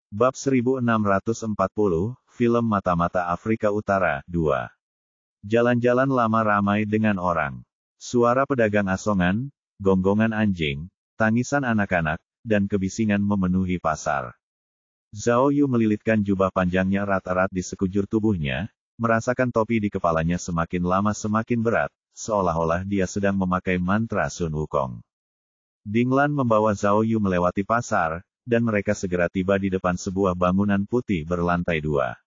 Bab 1640, Film Mata-Mata Afrika Utara, 2. Jalan-jalan lama ramai dengan orang. Suara pedagang asongan, gonggongan anjing, tangisan anak-anak, dan kebisingan memenuhi pasar. Zhao Yu melilitkan jubah panjangnya erat-erat di sekujur tubuhnya, merasakan topi di kepalanya semakin lama semakin berat, seolah-olah dia sedang memakai mantra Sun Wukong. Ding Lan membawa Zhao Yu melewati pasar, dan mereka segera tiba di depan sebuah bangunan putih berlantai 2.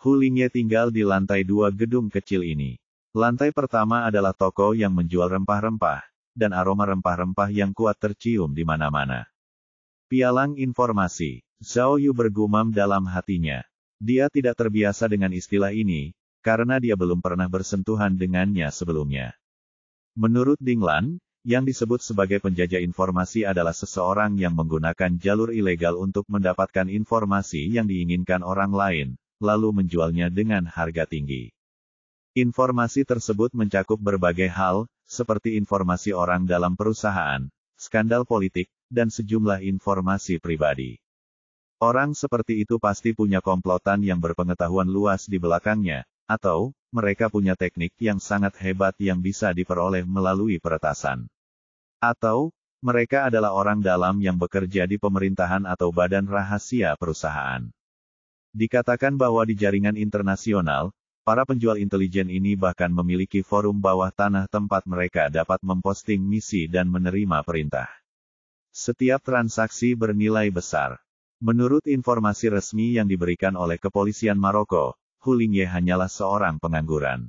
Hu Lingye tinggal di lantai 2 gedung kecil ini. Lantai pertama adalah toko yang menjual rempah-rempah, dan aroma rempah-rempah yang kuat tercium di mana-mana. Pialang informasi, Zhao Yu bergumam dalam hatinya. Dia tidak terbiasa dengan istilah ini, karena dia belum pernah bersentuhan dengannya sebelumnya. Menurut Ding Lan, yang disebut sebagai penjajah informasi adalah seseorang yang menggunakan jalur ilegal untuk mendapatkan informasi yang diinginkan orang lain, lalu menjualnya dengan harga tinggi. Informasi tersebut mencakup berbagai hal, seperti informasi orang dalam perusahaan, skandal politik, dan sejumlah informasi pribadi. Orang seperti itu pasti punya komplotan yang berpengetahuan luas di belakangnya, atau mereka punya teknik yang sangat hebat yang bisa diperoleh melalui peretasan. Atau, mereka adalah orang dalam yang bekerja di pemerintahan atau badan rahasia perusahaan. Dikatakan bahwa di jaringan internasional, para penjual intelijen ini bahkan memiliki forum bawah tanah tempat mereka dapat memposting misi dan menerima perintah. Setiap transaksi bernilai besar. Menurut informasi resmi yang diberikan oleh kepolisian Maroko, Hu Lingye hanyalah seorang pengangguran.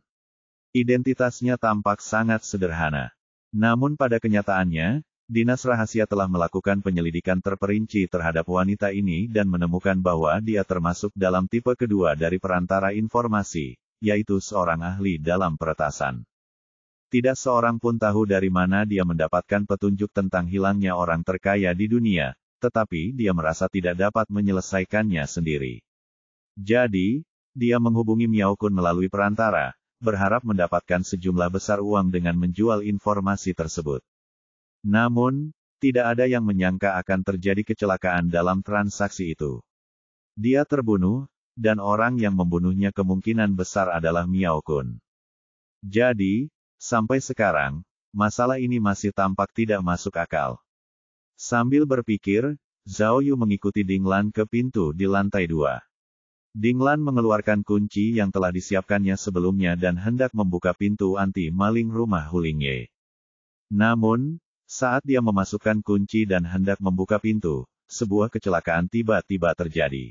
Identitasnya tampak sangat sederhana. Namun pada kenyataannya, Dinas Rahasia telah melakukan penyelidikan terperinci terhadap wanita ini dan menemukan bahwa dia termasuk dalam tipe kedua dari perantara informasi, yaitu seorang ahli dalam peretasan. Tidak seorang pun tahu dari mana dia mendapatkan petunjuk tentang hilangnya orang terkaya di dunia, tetapi dia merasa tidak dapat menyelesaikannya sendiri. Jadi, dia menghubungi Miao Kun melalui perantara, berharap mendapatkan sejumlah besar uang dengan menjual informasi tersebut. Namun, tidak ada yang menyangka akan terjadi kecelakaan dalam transaksi itu. Dia terbunuh, dan orang yang membunuhnya kemungkinan besar adalah Miao Kun. Jadi, sampai sekarang, masalah ini masih tampak tidak masuk akal. Sambil berpikir, Zhao Yu mengikuti Ding Lan ke pintu di lantai 2. Ding Lan mengeluarkan kunci yang telah disiapkannya sebelumnya dan hendak membuka pintu anti-maling rumah Hu Lingye. Namun, saat dia memasukkan kunci dan hendak membuka pintu, sebuah kecelakaan tiba-tiba terjadi.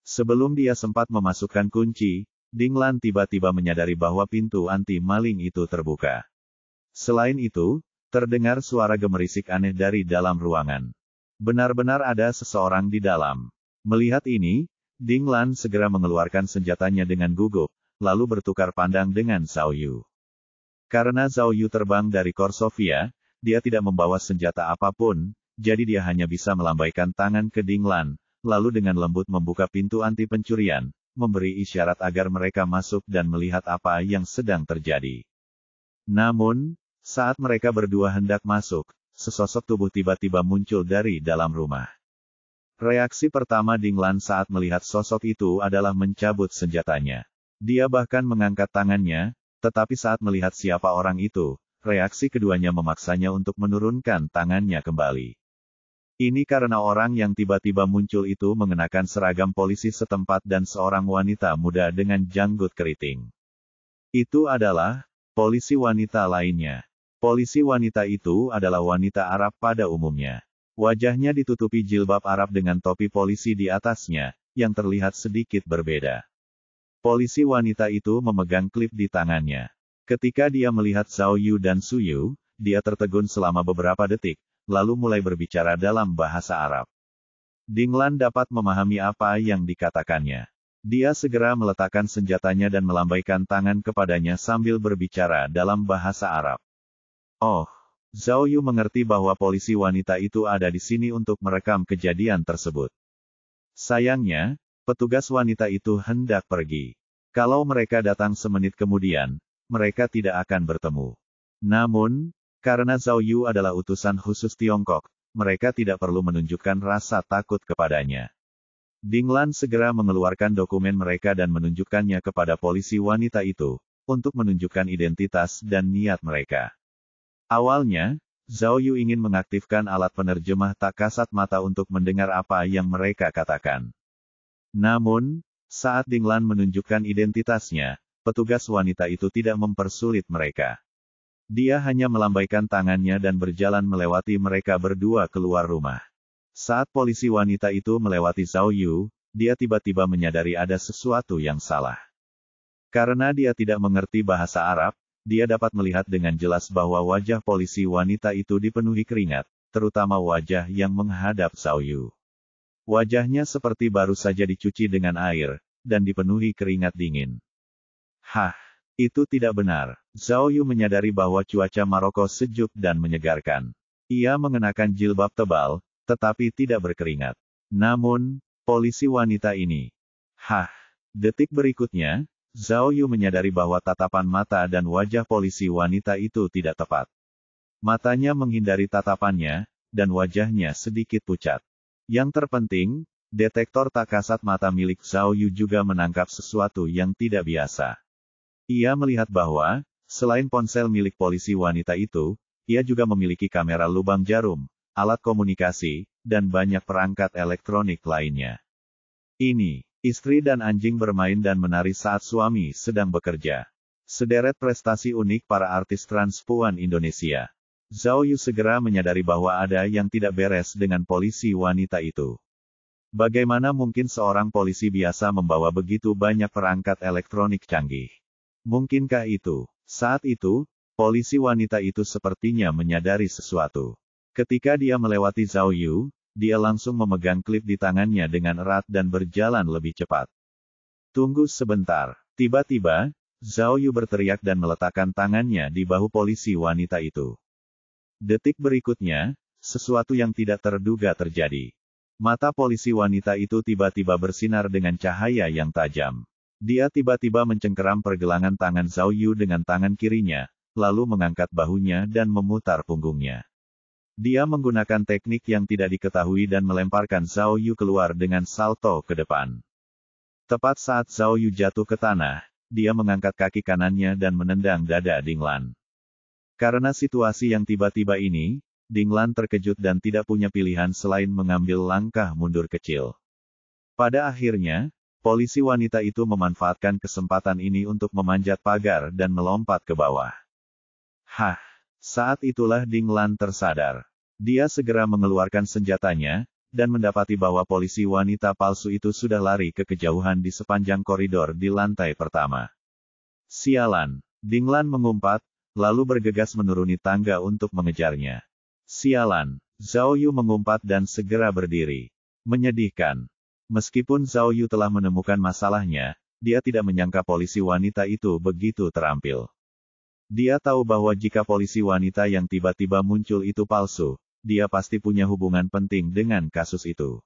Sebelum dia sempat memasukkan kunci, Ding Lan tiba-tiba menyadari bahwa pintu anti-maling itu terbuka. Selain itu, terdengar suara gemerisik aneh dari dalam ruangan. Benar-benar ada seseorang di dalam. Melihat ini, Ding Lan segera mengeluarkan senjatanya dengan gugup, lalu bertukar pandang dengan Zhao Yu. Karena Zhao Yu terbang dari Korsovia, dia tidak membawa senjata apapun, jadi dia hanya bisa melambaikan tangan ke Ding Lan, lalu dengan lembut membuka pintu anti pencurian, memberi isyarat agar mereka masuk dan melihat apa yang sedang terjadi. Namun, saat mereka berdua hendak masuk, sesosok tubuh tiba-tiba muncul dari dalam rumah. Reaksi pertama Ding Lan saat melihat sosok itu adalah mencabut senjatanya. Dia bahkan mengangkat tangannya, tetapi saat melihat siapa orang itu, reaksi keduanya memaksanya untuk menurunkan tangannya kembali. Ini karena orang yang tiba-tiba muncul itu mengenakan seragam polisi setempat dan seorang wanita muda dengan janggut keriting. Itu adalah polisi wanita lainnya. Polisi wanita itu adalah wanita Arab pada umumnya. Wajahnya ditutupi jilbab Arab dengan topi polisi di atasnya, yang terlihat sedikit berbeda. Polisi wanita itu memegang klip di tangannya. Ketika dia melihat Zhao Yu dan Su Yu, dia tertegun selama beberapa detik, lalu mulai berbicara dalam bahasa Arab. Ding Lan dapat memahami apa yang dikatakannya. Dia segera meletakkan senjatanya dan melambaikan tangan kepadanya sambil berbicara dalam bahasa Arab. Oh! Zhao Yu mengerti bahwa polisi wanita itu ada di sini untuk merekam kejadian tersebut. Sayangnya, petugas wanita itu hendak pergi. Kalau mereka datang semenit kemudian, mereka tidak akan bertemu. Namun, karena Zhao Yu adalah utusan khusus Tiongkok, mereka tidak perlu menunjukkan rasa takut kepadanya. Dinglan segera mengeluarkan dokumen mereka dan menunjukkannya kepada polisi wanita itu, untuk menunjukkan identitas dan niat mereka. Awalnya, Zhao Yu ingin mengaktifkan alat penerjemah tak kasat mata untuk mendengar apa yang mereka katakan. Namun, saat Dinglan menunjukkan identitasnya, petugas wanita itu tidak mempersulit mereka. Dia hanya melambaikan tangannya dan berjalan melewati mereka berdua keluar rumah. Saat polisi wanita itu melewati Zhao Yu, dia tiba-tiba menyadari ada sesuatu yang salah. Karena dia tidak mengerti bahasa Arab, dia dapat melihat dengan jelas bahwa wajah polisi wanita itu dipenuhi keringat, terutama wajah yang menghadap Zhao Yu. Wajahnya seperti baru saja dicuci dengan air, dan dipenuhi keringat dingin. Hah, itu tidak benar. Zhao Yu menyadari bahwa cuaca Maroko sejuk dan menyegarkan. Ia mengenakan jilbab tebal, tetapi tidak berkeringat. Namun, polisi wanita ini. Hah, detik berikutnya, Zhao Yu menyadari bahwa tatapan mata dan wajah polisi wanita itu tidak tepat. Matanya menghindari tatapannya, dan wajahnya sedikit pucat. Yang terpenting, detektor tak kasat mata milik Zhao Yu juga menangkap sesuatu yang tidak biasa. Ia melihat bahwa, selain ponsel milik polisi wanita itu, ia juga memiliki kamera lubang jarum, alat komunikasi, dan banyak perangkat elektronik lainnya. Ini, istri dan anjing bermain dan menari saat suami sedang bekerja. Sederet prestasi unik para artis transpuan Indonesia. Zhao Yu segera menyadari bahwa ada yang tidak beres dengan polisi wanita itu. Bagaimana mungkin seorang polisi biasa membawa begitu banyak perangkat elektronik canggih? Mungkinkah itu? Saat itu, polisi wanita itu sepertinya menyadari sesuatu. Ketika dia melewati Zhao Yu, dia langsung memegang klip di tangannya dengan erat dan berjalan lebih cepat. Tunggu sebentar. Tiba-tiba, Zhao Yu berteriak dan meletakkan tangannya di bahu polisi wanita itu. Detik berikutnya, sesuatu yang tidak terduga terjadi. Mata polisi wanita itu tiba-tiba bersinar dengan cahaya yang tajam. Dia tiba-tiba mencengkeram pergelangan tangan Zhao Yu dengan tangan kirinya, lalu mengangkat bahunya dan memutar punggungnya. Dia menggunakan teknik yang tidak diketahui dan melemparkan Zhao Yu keluar dengan salto ke depan. Tepat saat Zhao Yu jatuh ke tanah, dia mengangkat kaki kanannya dan menendang dada Dinglan. Karena situasi yang tiba-tiba ini, Dinglan terkejut dan tidak punya pilihan selain mengambil langkah mundur kecil. Pada akhirnya, polisi wanita itu memanfaatkan kesempatan ini untuk memanjat pagar dan melompat ke bawah. Hah! Saat itulah Dinglan tersadar. Dia segera mengeluarkan senjatanya, dan mendapati bahwa polisi wanita palsu itu sudah lari ke kejauhan di sepanjang koridor di lantai pertama. Sialan! Dinglan mengumpat, lalu bergegas menuruni tangga untuk mengejarnya. Sialan! Zhao Yu mengumpat dan segera berdiri. Menyedihkan. Meskipun Zhao Yu telah menemukan masalahnya, dia tidak menyangka polisi wanita itu begitu terampil. Dia tahu bahwa jika polisi wanita yang tiba-tiba muncul itu palsu, dia pasti punya hubungan penting dengan kasus itu.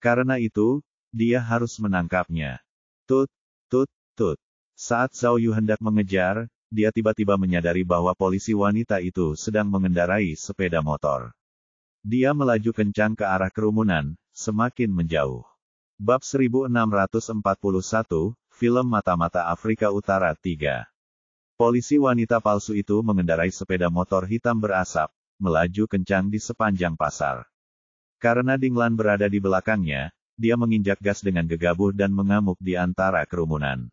Karena itu, dia harus menangkapnya. Tut, tut, tut. Saat Zhao Yu hendak mengejar, dia tiba-tiba menyadari bahwa polisi wanita itu sedang mengendarai sepeda motor. Dia melaju kencang ke arah kerumunan, semakin menjauh. Bab 1641, Film Mata-Mata Afrika Utara 3. Polisi wanita palsu itu mengendarai sepeda motor hitam berasap, melaju kencang di sepanjang pasar. Karena Dinglan berada di belakangnya, dia menginjak gas dengan gegabah dan mengamuk di antara kerumunan.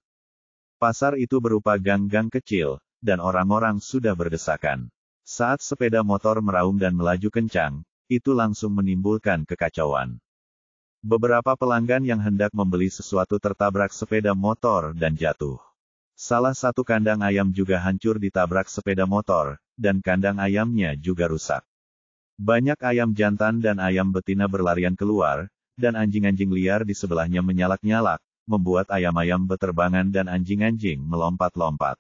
Pasar itu berupa gang-gang kecil, dan orang-orang sudah berdesakan. Saat sepeda motor meraung dan melaju kencang, itu langsung menimbulkan kekacauan. Beberapa pelanggan yang hendak membeli sesuatu tertabrak sepeda motor dan jatuh. Salah satu kandang ayam juga hancur ditabrak sepeda motor, dan kandang ayamnya juga rusak. Banyak ayam jantan dan ayam betina berlarian keluar, dan anjing-anjing liar di sebelahnya menyalak-nyalak, membuat ayam-ayam beterbangan dan anjing-anjing melompat-lompat.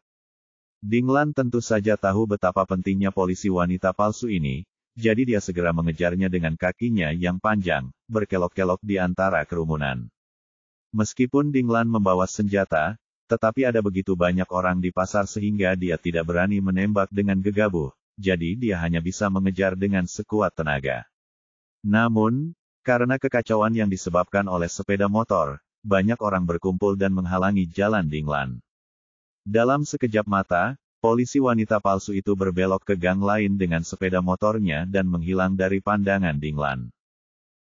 Dinglan tentu saja tahu betapa pentingnya polisi wanita palsu ini, jadi dia segera mengejarnya dengan kakinya yang panjang, berkelok-kelok di antara kerumunan. Meskipun Dinglan membawa senjata, tetapi ada begitu banyak orang di pasar sehingga dia tidak berani menembak dengan gegabah, jadi dia hanya bisa mengejar dengan sekuat tenaga. Namun, Karena kekacauan yang disebabkan oleh sepeda motor, banyak orang berkumpul dan menghalangi jalan Dinglan. Dalam sekejap mata, polisi wanita palsu itu berbelok ke gang lain dengan sepeda motornya dan menghilang dari pandangan Dinglan.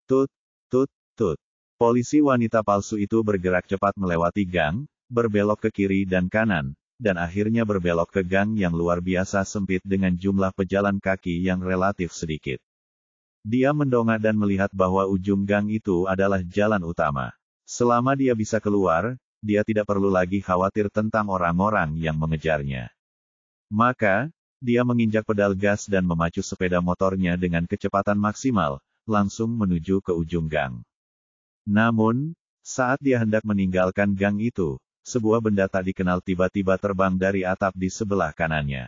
Tut, tut, tut. Polisi wanita palsu itu bergerak cepat melewati gang, berbelok ke kiri dan kanan, dan akhirnya berbelok ke gang yang luar biasa sempit dengan jumlah pejalan kaki yang relatif sedikit. Dia mendongak dan melihat bahwa ujung gang itu adalah jalan utama. Selama dia bisa keluar, dia tidak perlu lagi khawatir tentang orang-orang yang mengejarnya. Maka, dia menginjak pedal gas dan memacu sepeda motornya dengan kecepatan maksimal, langsung menuju ke ujung gang. Namun, saat dia hendak meninggalkan gang itu, sebuah benda tak dikenal tiba-tiba terbang dari atap di sebelah kanannya.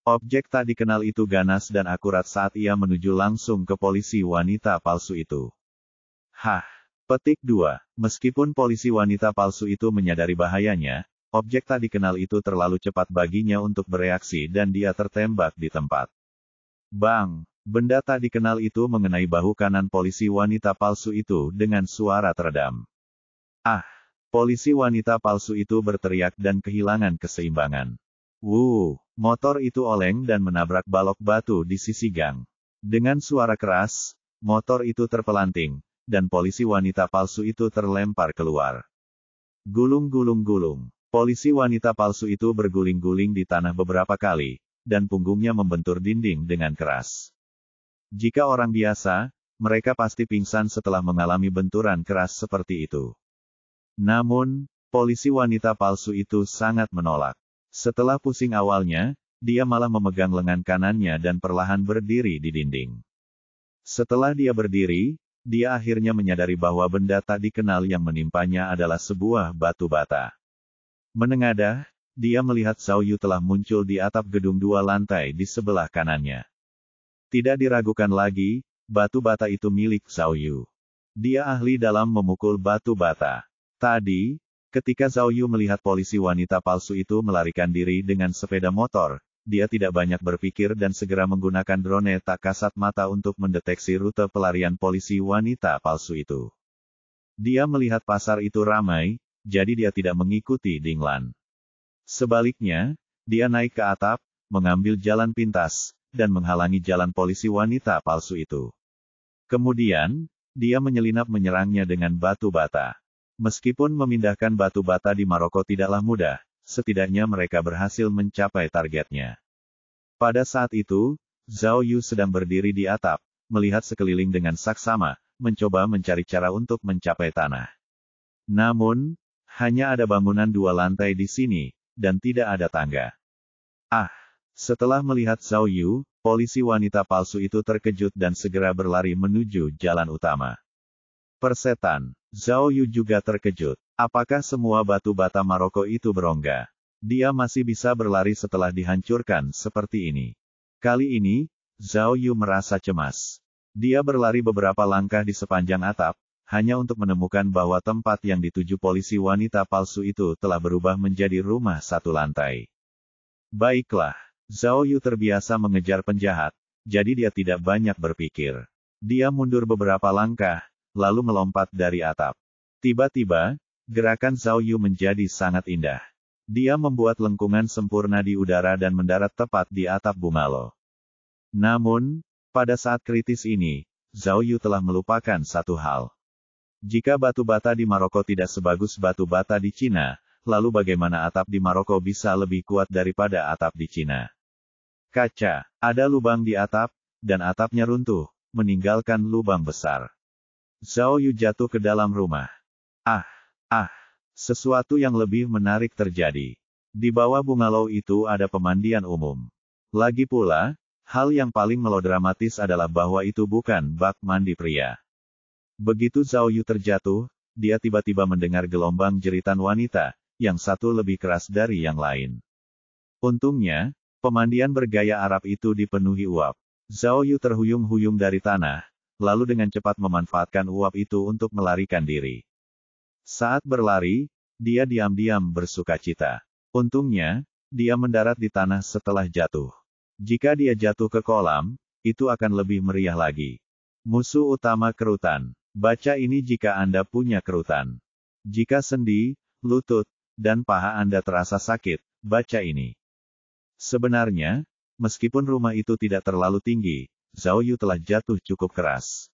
Objek tak dikenal itu ganas dan akurat saat ia menuju langsung ke polisi wanita palsu itu. Hah! Petik 2. Meskipun polisi wanita palsu itu menyadari bahayanya, objek tak dikenal itu terlalu cepat baginya untuk bereaksi dan dia tertembak di tempat. Bang! Benda tak dikenal itu mengenai bahu kanan polisi wanita palsu itu dengan suara teredam. Ah! Polisi wanita palsu itu berteriak dan kehilangan keseimbangan. Motor itu oleng dan menabrak balok batu di sisi gang. Dengan suara keras, motor itu terpelanting, dan polisi wanita palsu itu terlempar keluar. Gulung-gulung-gulung. Polisi wanita palsu itu berguling-guling di tanah beberapa kali, dan punggungnya membentur dinding dengan keras. Jika orang biasa, mereka pasti pingsan setelah mengalami benturan keras seperti itu. Namun, polisi wanita palsu itu sangat menolak. Setelah pusing awalnya, dia malah memegang lengan kanannya dan perlahan berdiri di dinding. Setelah dia berdiri, dia akhirnya menyadari bahwa benda tak dikenal yang menimpanya adalah sebuah batu bata. Menengadah, dia melihat Zhao Yu telah muncul di atap gedung 2 lantai di sebelah kanannya. Tidak diragukan lagi, batu bata itu milik Zhao Yu. Dia ahli dalam memukul batu bata. Tadi, ketika Zhao Yu melihat polisi wanita palsu itu melarikan diri dengan sepeda motor, dia tidak banyak berpikir dan segera menggunakan drone tak kasat mata untuk mendeteksi rute pelarian polisi wanita palsu itu. Dia melihat pasar itu ramai, jadi dia tidak mengikuti Dinglan. Sebaliknya, dia naik ke atap, mengambil jalan pintas, dan menghalangi jalan polisi wanita palsu itu. Kemudian, dia menyelinap menyerangnya dengan batu bata. Meskipun memindahkan batu bata di Maroko tidaklah mudah, setidaknya mereka berhasil mencapai targetnya. Pada saat itu, Zhao Yu sedang berdiri di atap, melihat sekeliling dengan saksama, mencoba mencari cara untuk mencapai tanah. Namun, hanya ada bangunan 2 lantai di sini, dan tidak ada tangga. Setelah melihat Zhao Yu, polisi wanita palsu itu terkejut dan segera berlari menuju jalan utama. Persetan, Zhao Yu juga terkejut. Apakah semua batu bata Maroko itu berongga? Dia masih bisa berlari setelah dihancurkan seperti ini. Kali ini, Zhao Yu merasa cemas. Dia berlari beberapa langkah di sepanjang atap, hanya untuk menemukan bahwa tempat yang dituju polisi wanita palsu itu telah berubah menjadi rumah 1 lantai. Baiklah, Zhao Yu terbiasa mengejar penjahat, jadi dia tidak banyak berpikir. Dia mundur beberapa langkah, lalu melompat dari atap. Tiba-tiba, gerakan Zhao Yu menjadi sangat indah. Dia membuat lengkungan sempurna di udara dan mendarat tepat di atap bungalow. Namun, pada saat kritis ini, Zhao Yu telah melupakan satu hal. Jika batu bata di Maroko tidak sebagus batu bata di Cina, lalu bagaimana atap di Maroko bisa lebih kuat daripada atap di Cina? Kaca, ada lubang di atap, dan atapnya runtuh, meninggalkan lubang besar. Zhao Yu jatuh ke dalam rumah. Sesuatu yang lebih menarik terjadi. Di bawah bungalow itu ada pemandian umum. Lagi pula, hal yang paling melodramatis adalah bahwa itu bukan bak mandi pria. Begitu Zhao Yu terjatuh, dia tiba-tiba mendengar gelombang jeritan wanita, yang satu lebih keras dari yang lain. Untungnya, pemandian bergaya Arab itu dipenuhi uap. Zhao Yu terhuyung-huyung dari tanah, lalu dengan cepat memanfaatkan uap itu untuk melarikan diri. Saat berlari, dia diam-diam bersukacita. Untungnya, dia mendarat di tanah setelah jatuh. Jika dia jatuh ke kolam, itu akan lebih meriah lagi. Musuh utama kerutan. Baca ini jika Anda punya kerutan. Jika sendi, lutut, dan paha Anda terasa sakit, baca ini. Sebenarnya, meskipun rumah itu tidak terlalu tinggi, Zhao Yu telah jatuh cukup keras.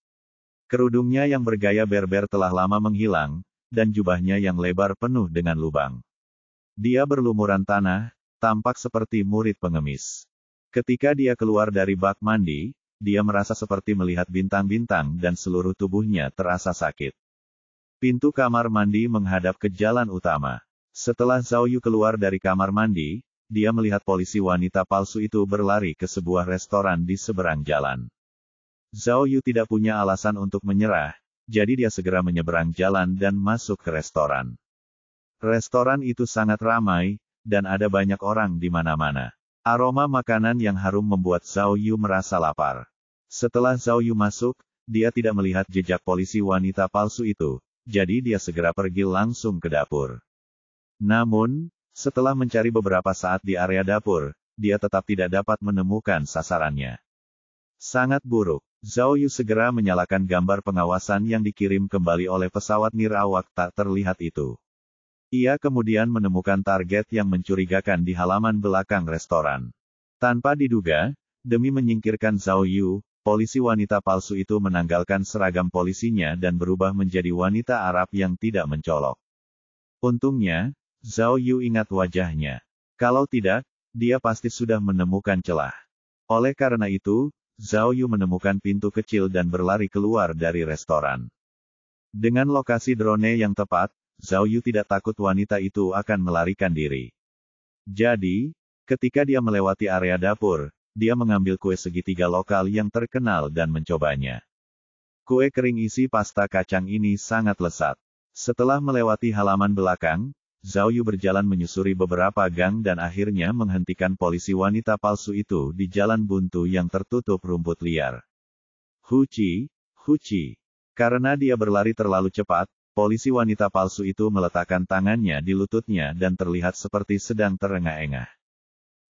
Kerudungnya yang bergaya berber telah lama menghilang, dan jubahnya yang lebar penuh dengan lubang. Dia berlumuran tanah, tampak seperti murid pengemis. Ketika dia keluar dari bak mandi, dia merasa seperti melihat bintang-bintang dan seluruh tubuhnya terasa sakit. Pintu kamar mandi menghadap ke jalan utama. Setelah Zhao Yu keluar dari kamar mandi, dia melihat polisi wanita palsu itu berlari ke sebuah restoran di seberang jalan. Zhao Yu tidak punya alasan untuk menyerah, jadi dia segera menyeberang jalan dan masuk ke restoran. Restoran itu sangat ramai, dan ada banyak orang di mana-mana. Aroma makanan yang harum membuat Zhao Yu merasa lapar. Setelah Zhao Yu masuk, dia tidak melihat jejak polisi wanita palsu itu, jadi dia segera pergi langsung ke dapur. Namun, setelah mencari beberapa saat di area dapur, dia tetap tidak dapat menemukan sasarannya. Sangat buruk. Zhao Yu segera menyalakan gambar pengawasan yang dikirim kembali oleh pesawat nirawak tak terlihat itu. Ia kemudian menemukan target yang mencurigakan di halaman belakang restoran. Tanpa diduga, demi menyingkirkan Zhao Yu, polisi wanita palsu itu menanggalkan seragam polisinya dan berubah menjadi wanita Arab yang tidak mencolok. Untungnya, Zhao Yu ingat wajahnya. Kalau tidak, dia pasti sudah menemukan celah. Oleh karena itu, Zhao Yu menemukan pintu kecil dan berlari keluar dari restoran. Dengan lokasi drone yang tepat, Zhao Yu tidak takut wanita itu akan melarikan diri. Jadi, ketika dia melewati area dapur, dia mengambil kue segitiga lokal yang terkenal dan mencobanya. Kue kering isi pasta kacang ini sangat lezat. Setelah melewati halaman belakang, Zhao Yu berjalan menyusuri beberapa gang dan akhirnya menghentikan polisi wanita palsu itu di jalan buntu yang tertutup rumput liar. Huci. Karena dia berlari terlalu cepat, polisi wanita palsu itu meletakkan tangannya di lututnya dan terlihat seperti sedang terengah-engah.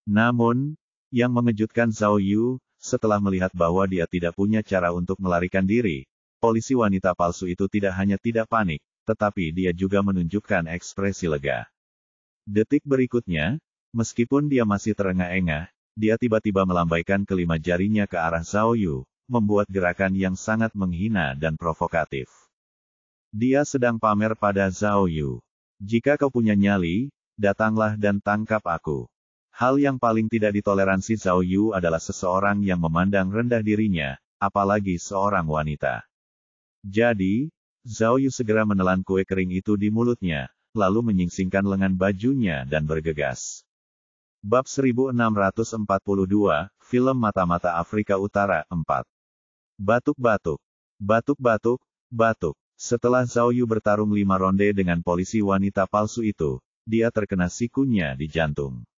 Namun, yang mengejutkan Zhao Yu, setelah melihat bahwa dia tidak punya cara untuk melarikan diri, polisi wanita palsu itu tidak hanya tidak panik, tetapi dia juga menunjukkan ekspresi lega. Detik berikutnya, meskipun dia masih terengah-engah, dia tiba-tiba melambaikan kelima jarinya ke arah Zhao Yu, membuat gerakan yang sangat menghina dan provokatif. Dia sedang pamer pada Zhao Yu. Jika kau punya nyali, datanglah dan tangkap aku. Hal yang paling tidak ditoleransi Zhao Yu adalah seseorang yang memandang rendah dirinya, apalagi seorang wanita. Jadi, Zhao Yu segera menelan kue kering itu di mulutnya, lalu menyingsingkan lengan bajunya dan bergegas. Bab 1642, Film Mata-Mata Afrika Utara 4. Batuk-batuk. Batuk-batuk. Setelah Zhao Yu bertarung 5 ronde dengan polisi wanita palsu itu, dia terkena sikunya di jantung.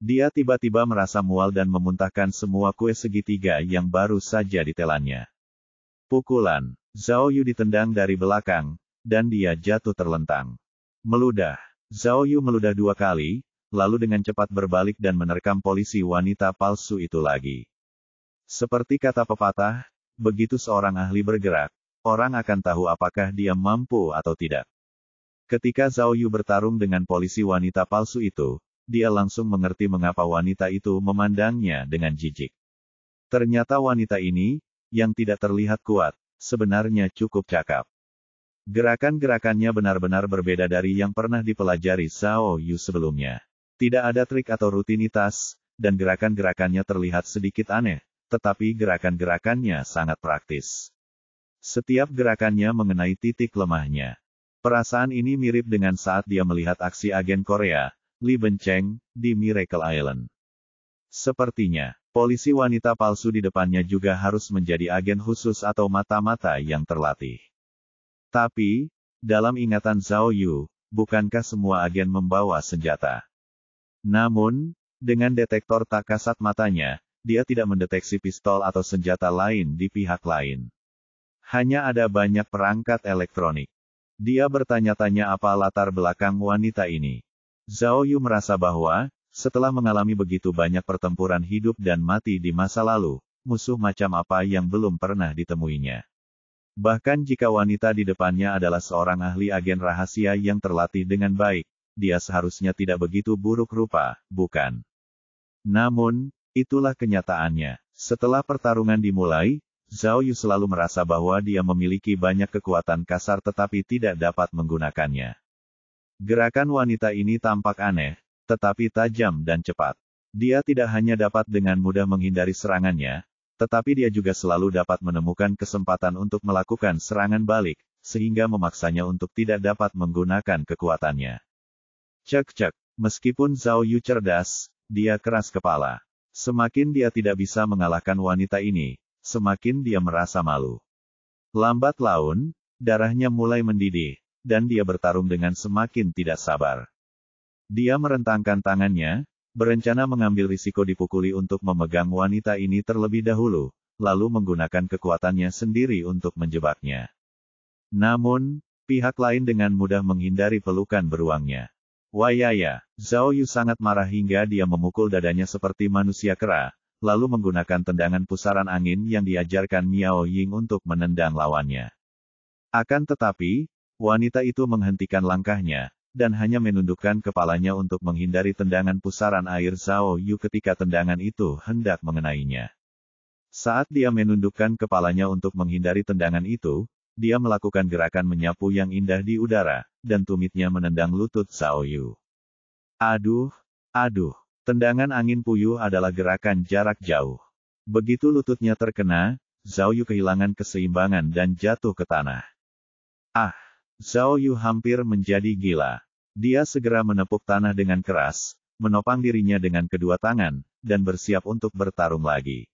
Dia tiba-tiba merasa mual dan memuntahkan semua kue segitiga yang baru saja ditelannya. Pukulan. Zhao Yu ditendang dari belakang, dan dia jatuh terlentang. Meludah. Zhao Yu meludah 2 kali, lalu dengan cepat berbalik dan menerkam polisi wanita palsu itu lagi. Seperti kata pepatah, begitu seorang ahli bergerak, orang akan tahu apakah dia mampu atau tidak. Ketika Zhao Yu bertarung dengan polisi wanita palsu itu, dia langsung mengerti mengapa wanita itu memandangnya dengan jijik. Ternyata wanita ini, yang tidak terlihat kuat, sebenarnya cukup cakap. Gerakan-gerakannya benar-benar berbeda dari yang pernah dipelajari Zhao Yu sebelumnya. Tidak ada trik atau rutinitas, dan gerakan-gerakannya terlihat sedikit aneh, tetapi gerakan-gerakannya sangat praktis. Setiap gerakannya mengenai titik lemahnya. Perasaan ini mirip dengan saat dia melihat aksi agen Korea, Lee Ben-cheng, di Miracle Island. Sepertinya, polisi wanita palsu di depannya juga harus menjadi agen khusus atau mata-mata yang terlatih. Tapi, dalam ingatan Zhao Yu, bukankah semua agen membawa senjata? Namun, dengan detektor tak kasat matanya, dia tidak mendeteksi pistol atau senjata lain di pihak lain. Hanya ada banyak perangkat elektronik. Dia bertanya-tanya apa latar belakang wanita ini. Zhao Yu merasa bahwa, setelah mengalami begitu banyak pertempuran hidup dan mati di masa lalu, musuh macam apa yang belum pernah ditemuinya. Bahkan jika wanita di depannya adalah seorang ahli agen rahasia yang terlatih dengan baik, dia seharusnya tidak begitu buruk rupa, bukan? Namun, itulah kenyataannya. Setelah pertarungan dimulai, Zhao Yu selalu merasa bahwa dia memiliki banyak kekuatan kasar tetapi tidak dapat menggunakannya. Gerakan wanita ini tampak aneh, tetapi tajam dan cepat. Dia tidak hanya dapat dengan mudah menghindari serangannya, tetapi dia juga selalu dapat menemukan kesempatan untuk melakukan serangan balik, sehingga memaksanya untuk tidak dapat menggunakan kekuatannya. Cek-cek, meskipun Zhao Yu cerdas, dia keras kepala. Semakin dia tidak bisa mengalahkan wanita ini, semakin dia merasa malu. Lambat laun, darahnya mulai mendidih, dan dia bertarung dengan semakin tidak sabar. Dia merentangkan tangannya, berencana mengambil risiko dipukuli untuk memegang wanita ini terlebih dahulu, lalu menggunakan kekuatannya sendiri untuk menjebaknya. Namun, pihak lain dengan mudah menghindari pelukan beruangnya. Wayaya, Zhao Yu sangat marah hingga dia memukul dadanya seperti manusia kera, lalu menggunakan tendangan pusaran angin yang diajarkan Miao Ying untuk menendang lawannya. Akan tetapi, wanita itu menghentikan langkahnya, dan hanya menundukkan kepalanya untuk menghindari tendangan pusaran air Zhao Yu ketika tendangan itu hendak mengenainya. Saat dia menundukkan kepalanya untuk menghindari tendangan itu, dia melakukan gerakan menyapu yang indah di udara, dan tumitnya menendang lutut Zhao Yu. Aduh, tendangan angin puyuh adalah gerakan jarak jauh. Begitu lututnya terkena, Zhao Yu kehilangan keseimbangan dan jatuh ke tanah. Zhao Yu hampir menjadi gila. Dia segera menepuk tanah dengan keras, menopang dirinya dengan kedua tangan, dan bersiap untuk bertarung lagi.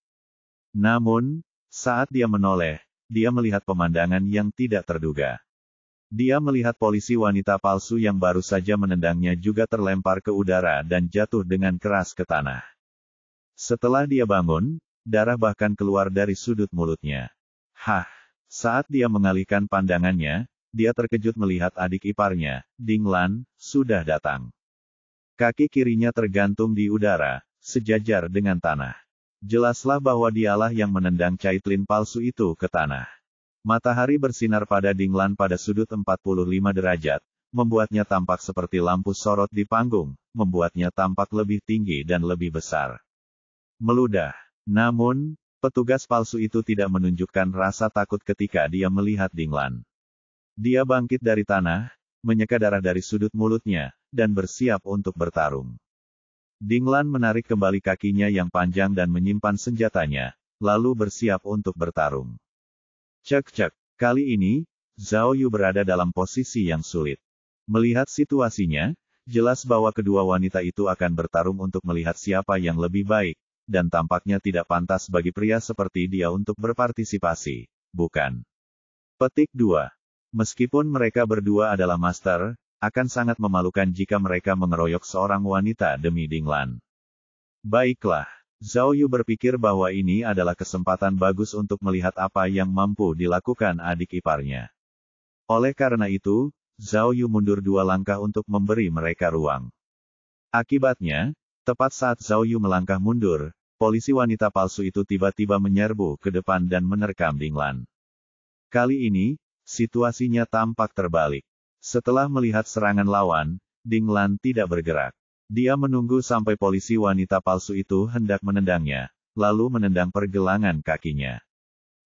Namun, saat dia menoleh, dia melihat pemandangan yang tidak terduga. Dia melihat polisi wanita palsu yang baru saja menendangnya juga terlempar ke udara dan jatuh dengan keras ke tanah. Setelah dia bangun, darah bahkan keluar dari sudut mulutnya. Saat dia mengalihkan pandangannya, dia terkejut melihat adik iparnya, Ding Lan, sudah datang. Kaki kirinya tergantung di udara, sejajar dengan tanah. Jelaslah bahwa dialah yang menendang Caitlin palsu itu ke tanah. Matahari bersinar pada Ding Lan pada sudut 45 derajat, membuatnya tampak seperti lampu sorot di panggung, membuatnya tampak lebih tinggi dan lebih besar. Meludah. Namun, petugas palsu itu tidak menunjukkan rasa takut ketika dia melihat Ding Lan. Dia bangkit dari tanah, menyeka darah dari sudut mulutnya, dan bersiap untuk bertarung. Ding Lan menarik kembali kakinya yang panjang dan menyimpan senjatanya, lalu bersiap untuk bertarung. Cek-cek, kali ini, Zhao Yu berada dalam posisi yang sulit. Melihat situasinya, jelas bahwa kedua wanita itu akan bertarung untuk melihat siapa yang lebih baik, dan tampaknya tidak pantas bagi pria seperti dia untuk berpartisipasi, bukan? Petik 2. Meskipun mereka berdua adalah master, akan sangat memalukan jika mereka mengeroyok seorang wanita demi Ding Lan. Baiklah, Zhao Yu berpikir bahwa ini adalah kesempatan bagus untuk melihat apa yang mampu dilakukan adik iparnya. Oleh karena itu, Zhao Yu mundur 2 langkah untuk memberi mereka ruang. Akibatnya, tepat saat Zhao Yu melangkah mundur, polisi wanita palsu itu tiba-tiba menyerbu ke depan dan menerkam Ding Lan. Kali ini, situasinya tampak terbalik. Setelah melihat serangan lawan, Ding Lan tidak bergerak. Dia menunggu sampai polisi wanita palsu itu hendak menendangnya, lalu menendang pergelangan kakinya.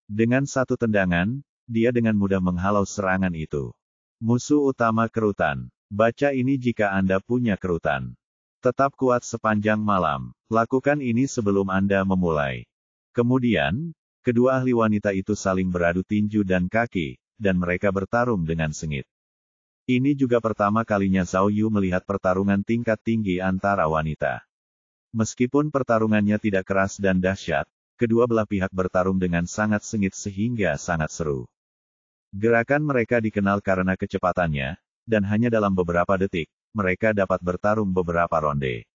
Dengan satu tendangan, dia dengan mudah menghalau serangan itu. Musuh utama kerutan. Baca ini jika Anda punya kerutan. Tetap kuat sepanjang malam. Lakukan ini sebelum Anda memulai. Kemudian, kedua ahli wanita itu saling beradu tinju dan kaki, dan mereka bertarung dengan sengit. Ini juga pertama kalinya Zhao Yu melihat pertarungan tingkat tinggi antara wanita. Meskipun pertarungannya tidak keras dan dahsyat, kedua belah pihak bertarung dengan sangat sengit sehingga sangat seru. Gerakan mereka dikenal karena kecepatannya, dan hanya dalam beberapa detik, mereka dapat bertarung beberapa ronde.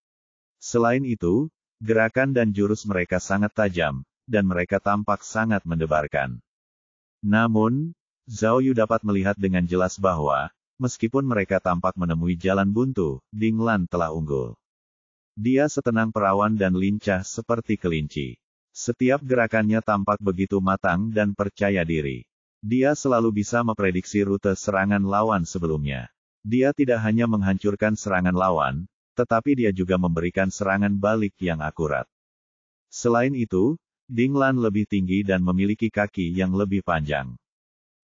Selain itu, gerakan dan jurus mereka sangat tajam, dan mereka tampak sangat mendebarkan. Namun, Zhao Yu dapat melihat dengan jelas bahwa, meskipun mereka tampak menemui jalan buntu, Ding Lan telah unggul. Dia setenang perawan dan lincah seperti kelinci. Setiap gerakannya tampak begitu matang dan percaya diri. Dia selalu bisa memprediksi rute serangan lawan sebelumnya. Dia tidak hanya menghancurkan serangan lawan, tetapi dia juga memberikan serangan balik yang akurat. Selain itu, Ding Lan lebih tinggi dan memiliki kaki yang lebih panjang.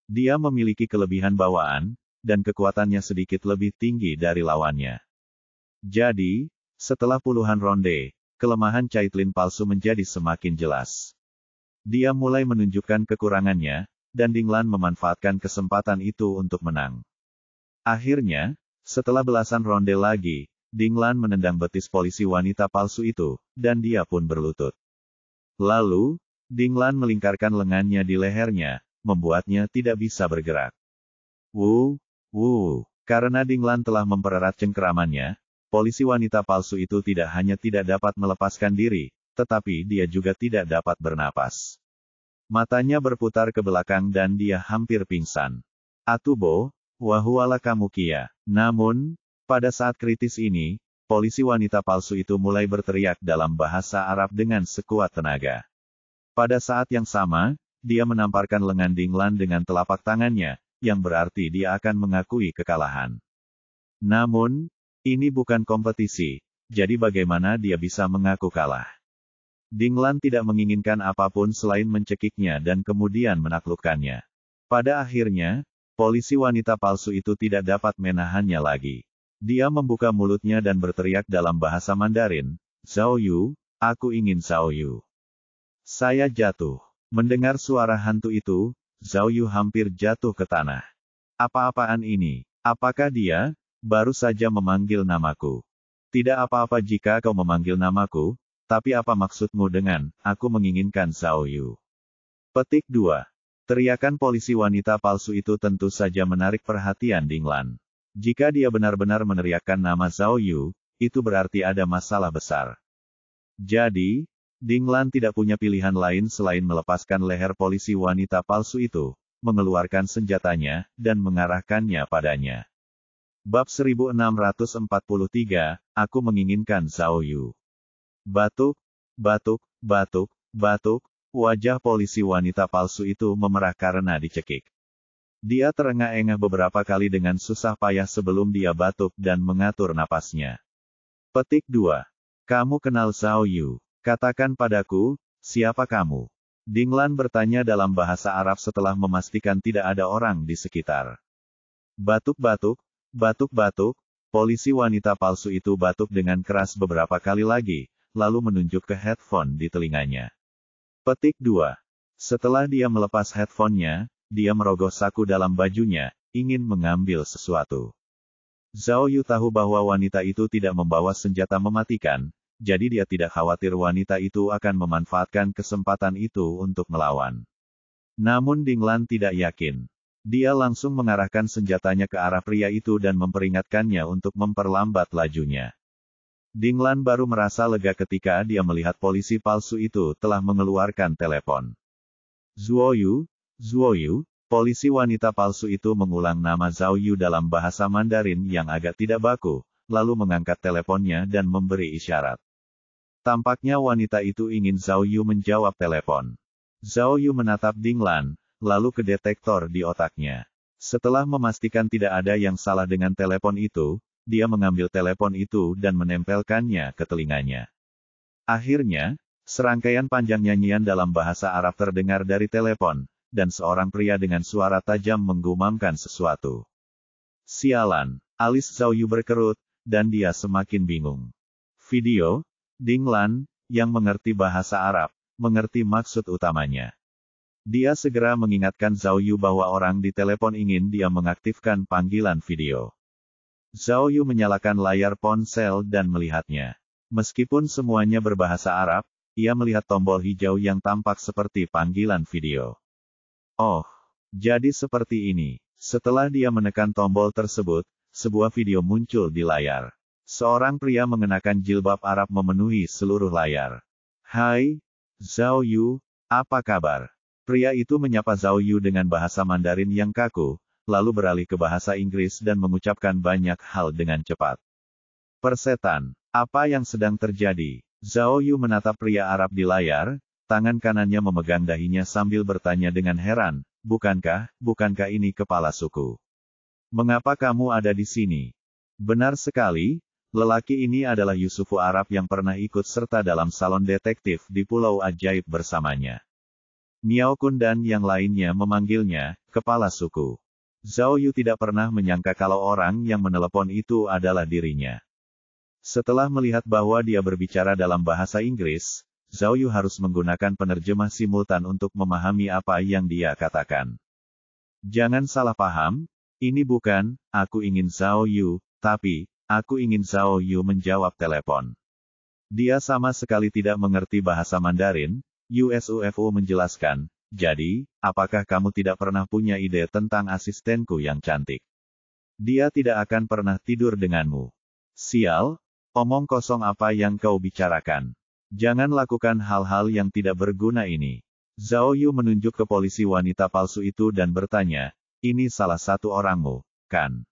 Dia memiliki kelebihan bawaan, dan kekuatannya sedikit lebih tinggi dari lawannya. Jadi, setelah puluhan ronde, kelemahan Caitlin palsu menjadi semakin jelas. Dia mulai menunjukkan kekurangannya, dan Ding Lan memanfaatkan kesempatan itu untuk menang. Akhirnya, setelah belasan ronde lagi, Ding Lan menendang betis polisi wanita palsu itu, dan dia pun berlutut. Lalu, Ding Lan melingkarkan lengannya di lehernya, membuatnya tidak bisa bergerak. Karena Ding Lan telah mempererat cengkeramannya, polisi wanita palsu itu tidak hanya tidak dapat melepaskan diri, tetapi dia juga tidak dapat bernapas. Matanya berputar ke belakang dan dia hampir pingsan. Atubo, wahuala kamu kia. Namun, pada saat kritis ini, polisi wanita palsu itu mulai berteriak dalam bahasa Arab dengan sekuat tenaga. Pada saat yang sama, dia menamparkan lengan Ding Lan dengan telapak tangannya, yang berarti dia akan mengakui kekalahan. Namun, ini bukan kompetisi, jadi bagaimana dia bisa mengaku kalah? Ding Lan tidak menginginkan apapun selain mencekiknya dan kemudian menaklukkannya. Pada akhirnya, polisi wanita palsu itu tidak dapat menahannya lagi. Dia membuka mulutnya dan berteriak dalam bahasa Mandarin, "Zhao Yu, aku ingin Zhao Yu." Saya jatuh. Mendengar suara hantu itu, Zhao Yu hampir jatuh ke tanah. Apa-apaan ini? Apakah dia baru saja memanggil namaku? Tidak apa-apa jika kau memanggil namaku, tapi apa maksudmu dengan, aku menginginkan Zhao Yu? Petik 2. Teriakan polisi wanita palsu itu tentu saja menarik perhatian Ding Lan. Jika dia benar-benar meneriakkan nama Zhao Yu, itu berarti ada masalah besar. Jadi, Ding Lan tidak punya pilihan lain selain melepaskan leher polisi wanita palsu itu, mengeluarkan senjatanya, dan mengarahkannya padanya. Bab 1643, Aku menginginkan Zhao Yu. Batuk, batuk, batuk, batuk, wajah polisi wanita palsu itu memerah karena dicekik. Dia terengah-engah beberapa kali dengan susah payah sebelum dia batuk dan mengatur napasnya. Petik 2. Kamu kenal Zhao Yu? Katakan padaku, siapa kamu? Ding Lan bertanya dalam bahasa Arab setelah memastikan tidak ada orang di sekitar. Batuk-batuk, batuk-batuk, polisi wanita palsu itu batuk dengan keras beberapa kali lagi, lalu menunjuk ke headphone di telinganya. Petik 2. Setelah dia melepas headphone-nya, dia merogoh saku dalam bajunya, ingin mengambil sesuatu. Zhao Yu tahu bahwa wanita itu tidak membawa senjata mematikan, jadi dia tidak khawatir wanita itu akan memanfaatkan kesempatan itu untuk melawan. Namun Ding Lan tidak yakin. Dia langsung mengarahkan senjatanya ke arah pria itu dan memperingatkannya untuk memperlambat lajunya. Ding Lan baru merasa lega ketika dia melihat polisi palsu itu telah mengeluarkan telepon. Zhao Yu, polisi wanita palsu itu mengulang nama Zhao Yu dalam bahasa Mandarin yang agak tidak baku, lalu mengangkat teleponnya dan memberi isyarat. Tampaknya wanita itu ingin Zhao Yu menjawab telepon. Zhao Yu menatap Ding Lan, lalu ke detektor di otaknya. Setelah memastikan tidak ada yang salah dengan telepon itu, dia mengambil telepon itu dan menempelkannya ke telinganya. Akhirnya, serangkaian panjang nyanyian dalam bahasa Arab terdengar dari telepon, dan seorang pria dengan suara tajam menggumamkan sesuatu. Sialan, alis Zhao Yu berkerut, dan dia semakin bingung. Video, Ding Lan, yang mengerti bahasa Arab, mengerti maksud utamanya. Dia segera mengingatkan Zhao Yu bahwa orang di telepon ingin dia mengaktifkan panggilan video. Zhao Yu menyalakan layar ponsel dan melihatnya. Meskipun semuanya berbahasa Arab, ia melihat tombol hijau yang tampak seperti panggilan video. Oh, jadi seperti ini. Setelah dia menekan tombol tersebut, sebuah video muncul di layar. Seorang pria mengenakan jilbab Arab memenuhi seluruh layar. Hai, Zhao Yu, apa kabar? Pria itu menyapa Zhao Yu dengan bahasa Mandarin yang kaku, lalu beralih ke bahasa Inggris dan mengucapkan banyak hal dengan cepat. Persetan, apa yang sedang terjadi? Zhao Yu menatap pria Arab di layar, tangan kanannya memegang dahinya sambil bertanya dengan heran, bukankah ini kepala suku? Mengapa kamu ada di sini? Benar sekali, lelaki ini adalah Yusufu Arab yang pernah ikut serta dalam salon detektif di Pulau Ajaib bersamanya. Miao Kun dan yang lainnya memanggilnya, kepala suku. Zhao Yu tidak pernah menyangka kalau orang yang menelepon itu adalah dirinya. Setelah melihat bahwa dia berbicara dalam bahasa Inggris, Zhao Yu harus menggunakan penerjemah simultan untuk memahami apa yang dia katakan. Jangan salah paham, ini bukan, aku ingin Zhao Yu, tapi, aku ingin Zhao Yu menjawab telepon. Dia sama sekali tidak mengerti bahasa Mandarin. Yusufu menjelaskan, jadi, apakah kamu tidak pernah punya ide tentang asistenku yang cantik? Dia tidak akan pernah tidur denganmu. Sial, omong kosong apa yang kau bicarakan. Jangan lakukan hal-hal yang tidak berguna ini. Zhao Yu menunjuk ke polisi wanita palsu itu dan bertanya, ini salah satu orangmu, kan?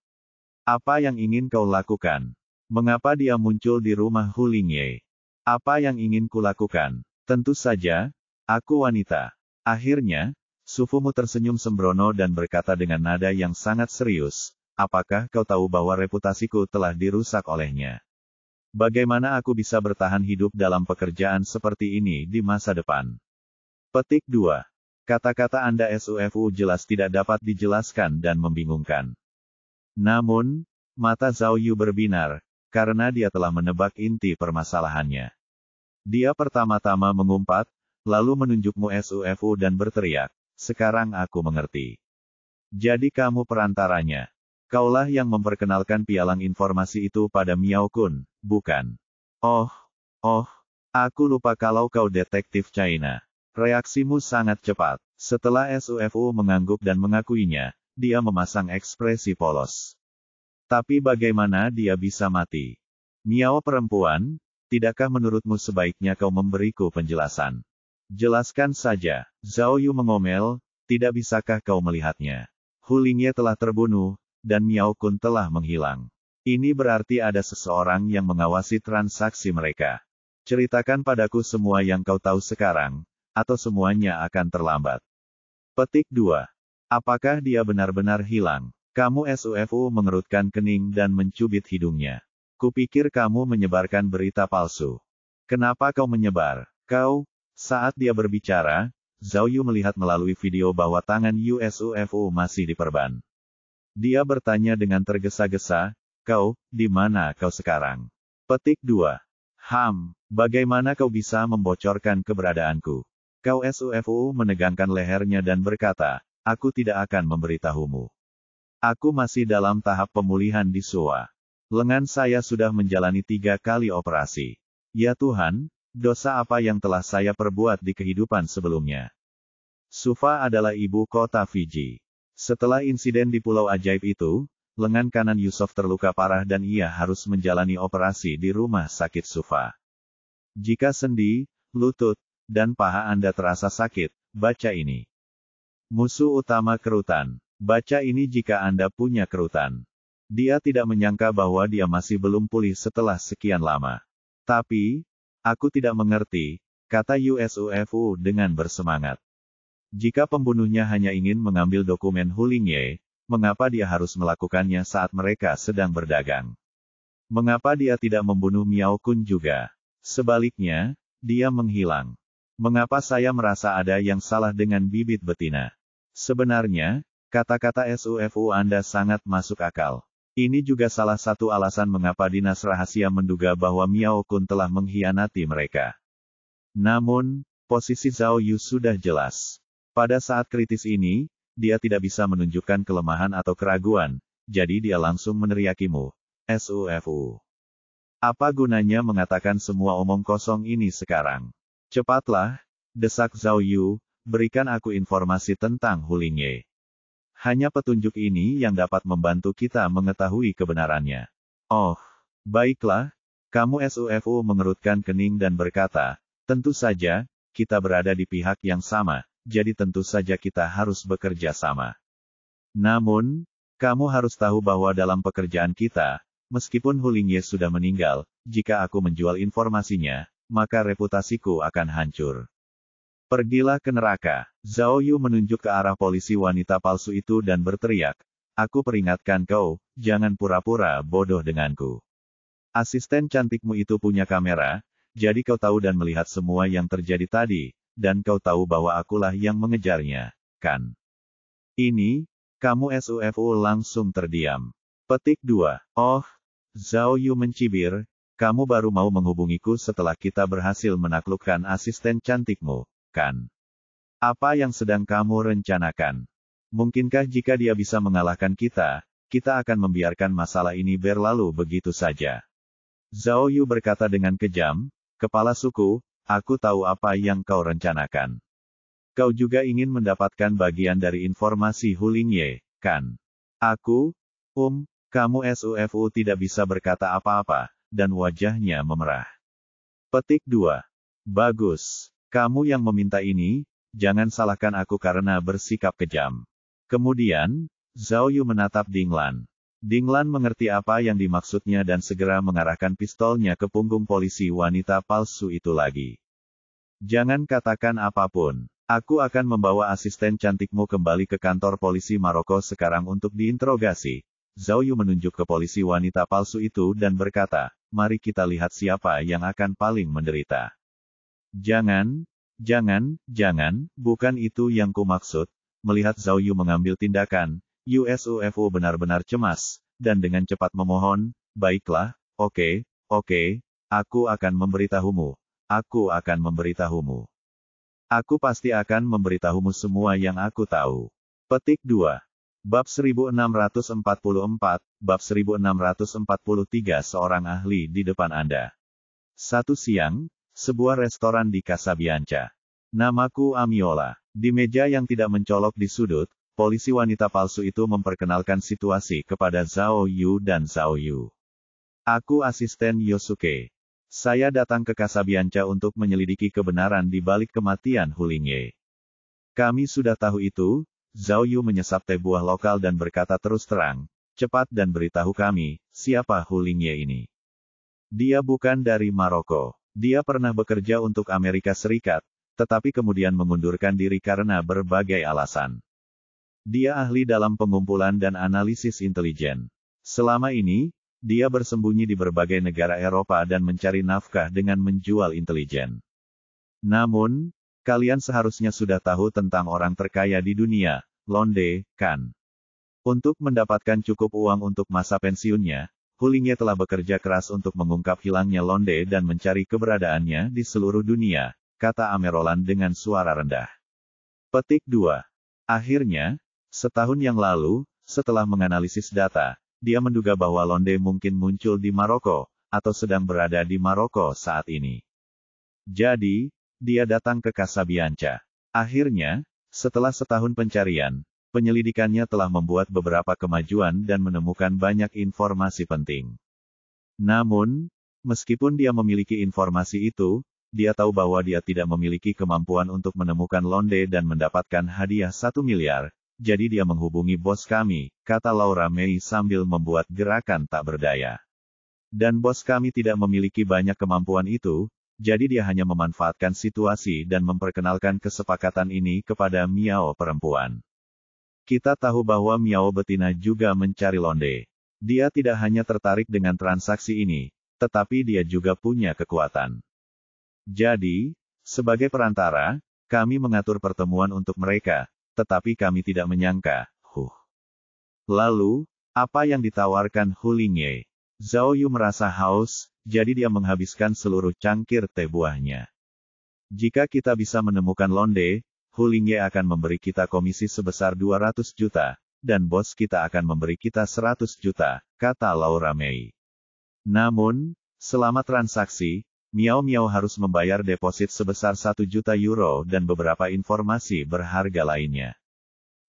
Apa yang ingin kau lakukan? Mengapa dia muncul di rumah Hu Lingye? Apa yang ingin kulakukan? Tentu saja, aku wanita. Akhirnya, sufumu tersenyum sembrono dan berkata dengan nada yang sangat serius, apakah kau tahu bahwa reputasiku telah dirusak olehnya? Bagaimana aku bisa bertahan hidup dalam pekerjaan seperti ini di masa depan? Petik 2. Kata-kata Anda SUFU jelas tidak dapat dijelaskan dan membingungkan. Namun, mata Zhao Yu berbinar, karena dia telah menebak inti permasalahannya. Dia pertama-tama mengumpat, lalu menunjukmu SUFU dan berteriak, sekarang aku mengerti. Jadi kamu perantaranya. Kaulah yang memperkenalkan pialang informasi itu pada Miao Kun, bukan? Oh, aku lupa kalau kau detektif China. Reaksimu sangat cepat. Setelah SUFU mengangguk dan mengakuinya, dia memasang ekspresi polos. Tapi bagaimana dia bisa mati? Miao perempuan, tidakkah menurutmu sebaiknya kau memberiku penjelasan? Jelaskan saja, Zhao Yu mengomel, tidak bisakah kau melihatnya? Hu Lingye telah terbunuh, dan Miao Kun telah menghilang. Ini berarti ada seseorang yang mengawasi transaksi mereka. Ceritakan padaku semua yang kau tahu sekarang, atau semuanya akan terlambat. Petik 2. Apakah dia benar-benar hilang? Kamu SUFU mengerutkan kening dan mencubit hidungnya. Kupikir kamu menyebarkan berita palsu. Kenapa kau menyebar? Kau, saat dia berbicara, Zhao Yu melihat melalui video bahwa tangan Yusufu masih diperban. Dia bertanya dengan tergesa-gesa, kau, di mana kau sekarang? Petik 2. Bagaimana kau bisa membocorkan keberadaanku? Kau SUFU menegangkan lehernya dan berkata, aku tidak akan memberitahumu. Aku masih dalam tahap pemulihan di Suwa. Lengan saya sudah menjalani 3 kali operasi. Ya Tuhan, dosa apa yang telah saya perbuat di kehidupan sebelumnya? Suva adalah ibu kota Fiji. Setelah insiden di Pulau Ajaib itu, lengan kanan Yusuf terluka parah dan ia harus menjalani operasi di rumah sakit Suva. Jika sendi, lutut, dan paha Anda terasa sakit, baca ini. Musuh utama kerutan. Baca ini jika Anda punya kerutan. Dia tidak menyangka bahwa dia masih belum pulih setelah sekian lama. Tapi, aku tidak mengerti, kata Yusufu dengan bersemangat. Jika pembunuhnya hanya ingin mengambil dokumen Hu Lingye, mengapa dia harus melakukannya saat mereka sedang berdagang? Mengapa dia tidak membunuh Miao Kun juga? Sebaliknya, dia menghilang. Mengapa saya merasa ada yang salah dengan bibit betina? Sebenarnya, kata-kata SUFU Anda sangat masuk akal. Ini juga salah satu alasan mengapa dinas rahasia menduga bahwa Miao Kun telah mengkhianati mereka. Namun, posisi Zhao Yu sudah jelas. Pada saat kritis ini, dia tidak bisa menunjukkan kelemahan atau keraguan, jadi dia langsung meneriakimu, SUFU. Apa gunanya mengatakan semua omong kosong ini sekarang? Cepatlah, desak Zhao Yu, berikan aku informasi tentang Hu Lingye. Hanya petunjuk ini yang dapat membantu kita mengetahui kebenarannya. Oh, baiklah, kamu SUFU mengerutkan kening dan berkata, tentu saja, kita berada di pihak yang sama, jadi tentu saja kita harus bekerja sama. Namun, kamu harus tahu bahwa dalam pekerjaan kita, meskipun Hu Lingye sudah meninggal, jika aku menjual informasinya, maka reputasiku akan hancur. Pergilah ke neraka. Zhao Yu menunjuk ke arah polisi wanita palsu itu dan berteriak, aku peringatkan kau, jangan pura-pura bodoh denganku. Asisten cantikmu itu punya kamera, jadi kau tahu dan melihat semua yang terjadi tadi, dan kau tahu bahwa akulah yang mengejarnya, kan? Ini, kamu SUFU langsung terdiam. Petik 2. Oh, Zhao Yu mencibir, kamu baru mau menghubungiku setelah kita berhasil menaklukkan asisten cantikmu, kan? Apa yang sedang kamu rencanakan? Mungkinkah jika dia bisa mengalahkan kita, kita akan membiarkan masalah ini berlalu begitu saja? Zhao Yu berkata dengan kejam, kepala suku, aku tahu apa yang kau rencanakan. Kau juga ingin mendapatkan bagian dari informasi Hu Lingye, kan? Kamu SUFU tidak bisa berkata apa-apa, dan wajahnya memerah. Petik 2. Bagus. Kamu yang meminta ini, jangan salahkan aku karena bersikap kejam. Kemudian, Zhao Yu menatap Ding Lan. Ding Lan mengerti apa yang dimaksudnya dan segera mengarahkan pistolnya ke punggung polisi wanita palsu itu lagi. Jangan katakan apapun. Aku akan membawa asisten cantikmu kembali ke kantor polisi Maroko sekarang untuk diinterogasi. Zhao Yu menunjuk ke polisi wanita palsu itu dan berkata, mari kita lihat siapa yang akan paling menderita. Jangan, bukan itu yang kumaksud. Melihat Zhao Yu mengambil tindakan, USUFU benar-benar cemas, dan dengan cepat memohon, baiklah, oke, aku akan memberitahumu. Aku pasti akan memberitahumu semua yang aku tahu. Petik 2. Bab 1644, Bab 1643 seorang ahli di depan Anda. Satu siang, sebuah restoran di Casabianca. Namaku Amiola. Di meja yang tidak mencolok di sudut, polisi wanita palsu itu memperkenalkan situasi kepada Zhao Yu dan Zhao Yu. Aku asisten Yosuke. Saya datang ke Casabianca untuk menyelidiki kebenaran di balik kematian Hu Lingye. Kami sudah tahu itu. Zhao Yu menyesap teh buah lokal dan berkata terus terang, cepat dan beritahu kami, siapa Hu Lingye ini. Dia bukan dari Maroko. Dia pernah bekerja untuk Amerika Serikat, tetapi kemudian mengundurkan diri karena berbagai alasan. Dia ahli dalam pengumpulan dan analisis intelijen. Selama ini, dia bersembunyi di berbagai negara Eropa dan mencari nafkah dengan menjual intelijen. Namun, kalian seharusnya sudah tahu tentang orang terkaya di dunia, Londe, kan? Untuk mendapatkan cukup uang untuk masa pensiunnya, Hu Lingye telah bekerja keras untuk mengungkap hilangnya Londe dan mencari keberadaannya di seluruh dunia, kata Amerolan dengan suara rendah. Petik 2. Akhirnya, setahun yang lalu, setelah menganalisis data, dia menduga bahwa Londe mungkin muncul di Maroko, atau sedang berada di Maroko saat ini. Jadi, dia datang ke Casabianca. Akhirnya, setelah setahun pencarian, penyelidikannya telah membuat beberapa kemajuan dan menemukan banyak informasi penting. Namun, meskipun dia memiliki informasi itu, dia tahu bahwa dia tidak memiliki kemampuan untuk menemukan Londe dan mendapatkan hadiah 1 miliar, jadi dia menghubungi bos kami, kata Laura Mei sambil membuat gerakan tak berdaya. Dan bos kami tidak memiliki banyak kemampuan itu, jadi dia hanya memanfaatkan situasi dan memperkenalkan kesepakatan ini kepada Miao perempuan. Kita tahu bahwa Miao betina juga mencari Londe. Dia tidak hanya tertarik dengan transaksi ini, tetapi dia juga punya kekuatan. Jadi, sebagai perantara, kami mengatur pertemuan untuk mereka, tetapi kami tidak menyangka, Lalu, apa yang ditawarkan Hu Lingye? Zhao Yu merasa haus, jadi dia menghabiskan seluruh cangkir teh buahnya. Jika kita bisa menemukan Londe, Hu Lingye akan memberi kita komisi sebesar 200 juta, dan bos kita akan memberi kita 100 juta, kata Laura Mei. Namun, selama transaksi, Miao harus membayar deposit sebesar 1 juta euro dan beberapa informasi berharga lainnya.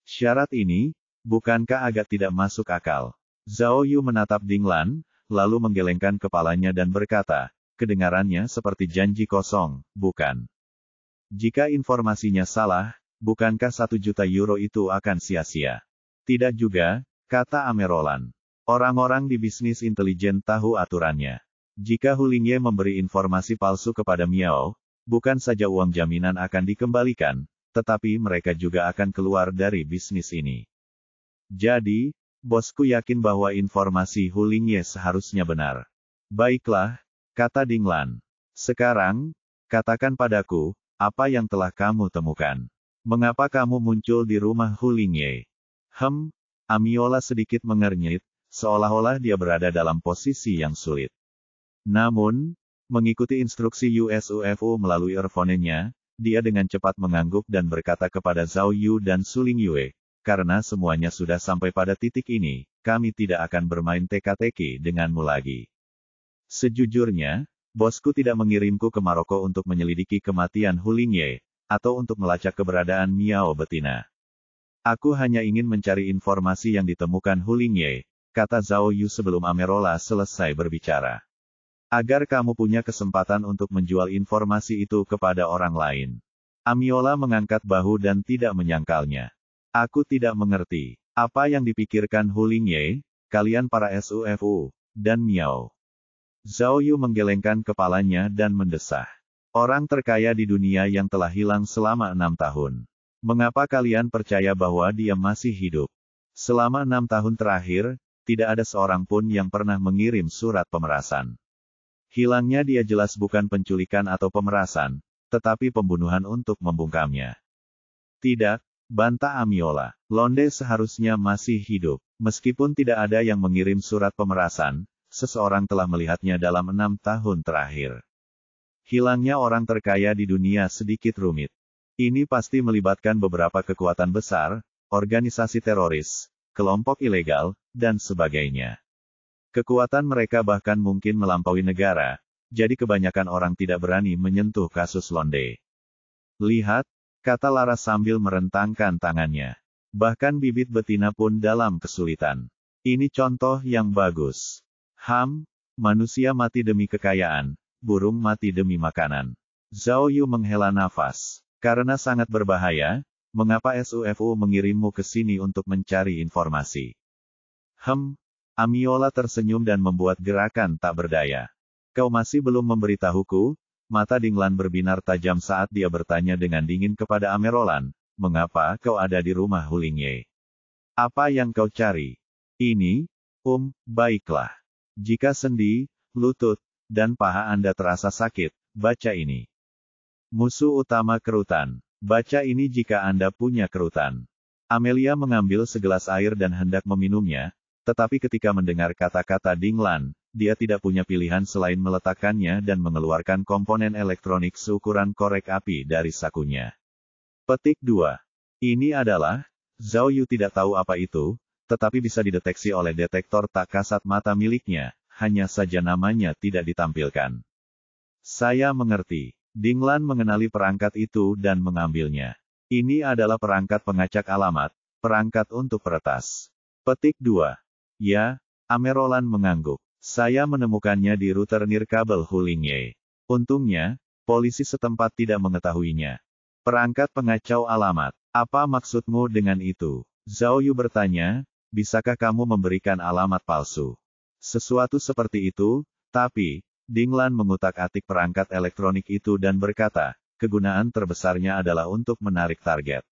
Syarat ini, bukankah agak tidak masuk akal? Zhao Yu menatap Ding Lan, lalu menggelengkan kepalanya dan berkata, kedengarannya seperti janji kosong, bukan? Jika informasinya salah, bukankah 1 juta euro itu akan sia-sia? Tidak juga, kata Amerolan. Orang-orang di bisnis intelijen tahu aturannya. Jika Hu Lingye memberi informasi palsu kepada Miao, Bukan saja uang jaminan akan dikembalikan, tetapi mereka juga akan keluar dari bisnis ini. Jadi, bosku yakin bahwa informasi Hu Lingye seharusnya benar. Baiklah, kata Ding Lan. Sekarang, katakan padaku, apa yang telah kamu temukan? Mengapa kamu muncul di rumah Hu Lingye? Amiola sedikit mengernyit, seolah-olah dia berada dalam posisi yang sulit. Namun, mengikuti instruksi USUFU melalui earphone-nya, dia dengan cepat mengangguk dan berkata kepada Zhao Yu dan Su Lingyue, karena semuanya sudah sampai pada titik ini, kami tidak akan bermain teka-teki denganmu lagi. Sejujurnya, bosku tidak mengirimku ke Maroko untuk menyelidiki kematian Hu Lingye, atau untuk melacak keberadaan Miao betina. Aku hanya ingin mencari informasi yang ditemukan Hu Lingye, kata Zhao Yu sebelum Amerola selesai berbicara. Agar kamu punya kesempatan untuk menjual informasi itu kepada orang lain. Amiola mengangkat bahu dan tidak menyangkalnya. Aku tidak mengerti. Apa yang dipikirkan Hu Lingye, kalian para SUFU, dan Miao. Zhao Yu menggelengkan kepalanya dan mendesah. Orang terkaya di dunia yang telah hilang selama 6 tahun. Mengapa kalian percaya bahwa dia masih hidup? Selama 6 tahun terakhir, tidak ada seorang pun yang pernah mengirim surat pemerasan. Hilangnya dia jelas bukan penculikan atau pemerasan, tetapi pembunuhan untuk membungkamnya. Tidak, bantah Amiola. Londe seharusnya masih hidup. Meskipun tidak ada yang mengirim surat pemerasan, seseorang telah melihatnya dalam 6 tahun terakhir. Hilangnya orang terkaya di dunia sedikit rumit. Ini pasti melibatkan beberapa kekuatan besar, organisasi teroris, kelompok ilegal, dan sebagainya. Kekuatan mereka bahkan mungkin melampaui negara, jadi kebanyakan orang tidak berani menyentuh kasus Londe. Lihat, kata Laras sambil merentangkan tangannya. Bahkan bibit betina pun dalam kesulitan. Ini contoh yang bagus. Manusia mati demi kekayaan, burung mati demi makanan. Zhao Yu menghela nafas. Karena sangat berbahaya, mengapa SUFU mengirimmu ke sini untuk mencari informasi? Amiola tersenyum dan membuat gerakan tak berdaya. Kau masih belum memberitahuku? Mata Ding Lan berbinar tajam saat dia bertanya dengan dingin kepada Amerolan, mengapa kau ada di rumah Hu Lingye? Apa yang kau cari? Ini, baiklah. Jika sendi, lutut, dan paha Anda terasa sakit, baca ini. Musuh utama kerutan. Baca ini jika Anda punya kerutan. Amelia mengambil segelas air dan hendak meminumnya, tetapi ketika mendengar kata-kata Ding Lan, dia tidak punya pilihan selain meletakkannya dan mengeluarkan komponen elektronik seukuran korek api dari sakunya. Petik 2. Ini adalah, Zhao Yu tidak tahu apa itu, tetapi bisa dideteksi oleh detektor tak kasat mata miliknya, hanya saja namanya tidak ditampilkan. Saya mengerti. Ding Lan mengenali perangkat itu dan mengambilnya. Ini adalah perangkat pengacak alamat, perangkat untuk peretas. Petik 2. Ya, Amerolan mengangguk. Saya menemukannya di router nirkabel Hu Lingye. Untungnya, polisi setempat tidak mengetahuinya. Perangkat pengacau alamat. Apa maksudmu dengan itu? Zhao Yu bertanya, bisakah kamu memberikan alamat palsu? Sesuatu seperti itu, tapi, Ding Lan mengutak-atik perangkat elektronik itu dan berkata, kegunaan terbesarnya adalah untuk menarik target.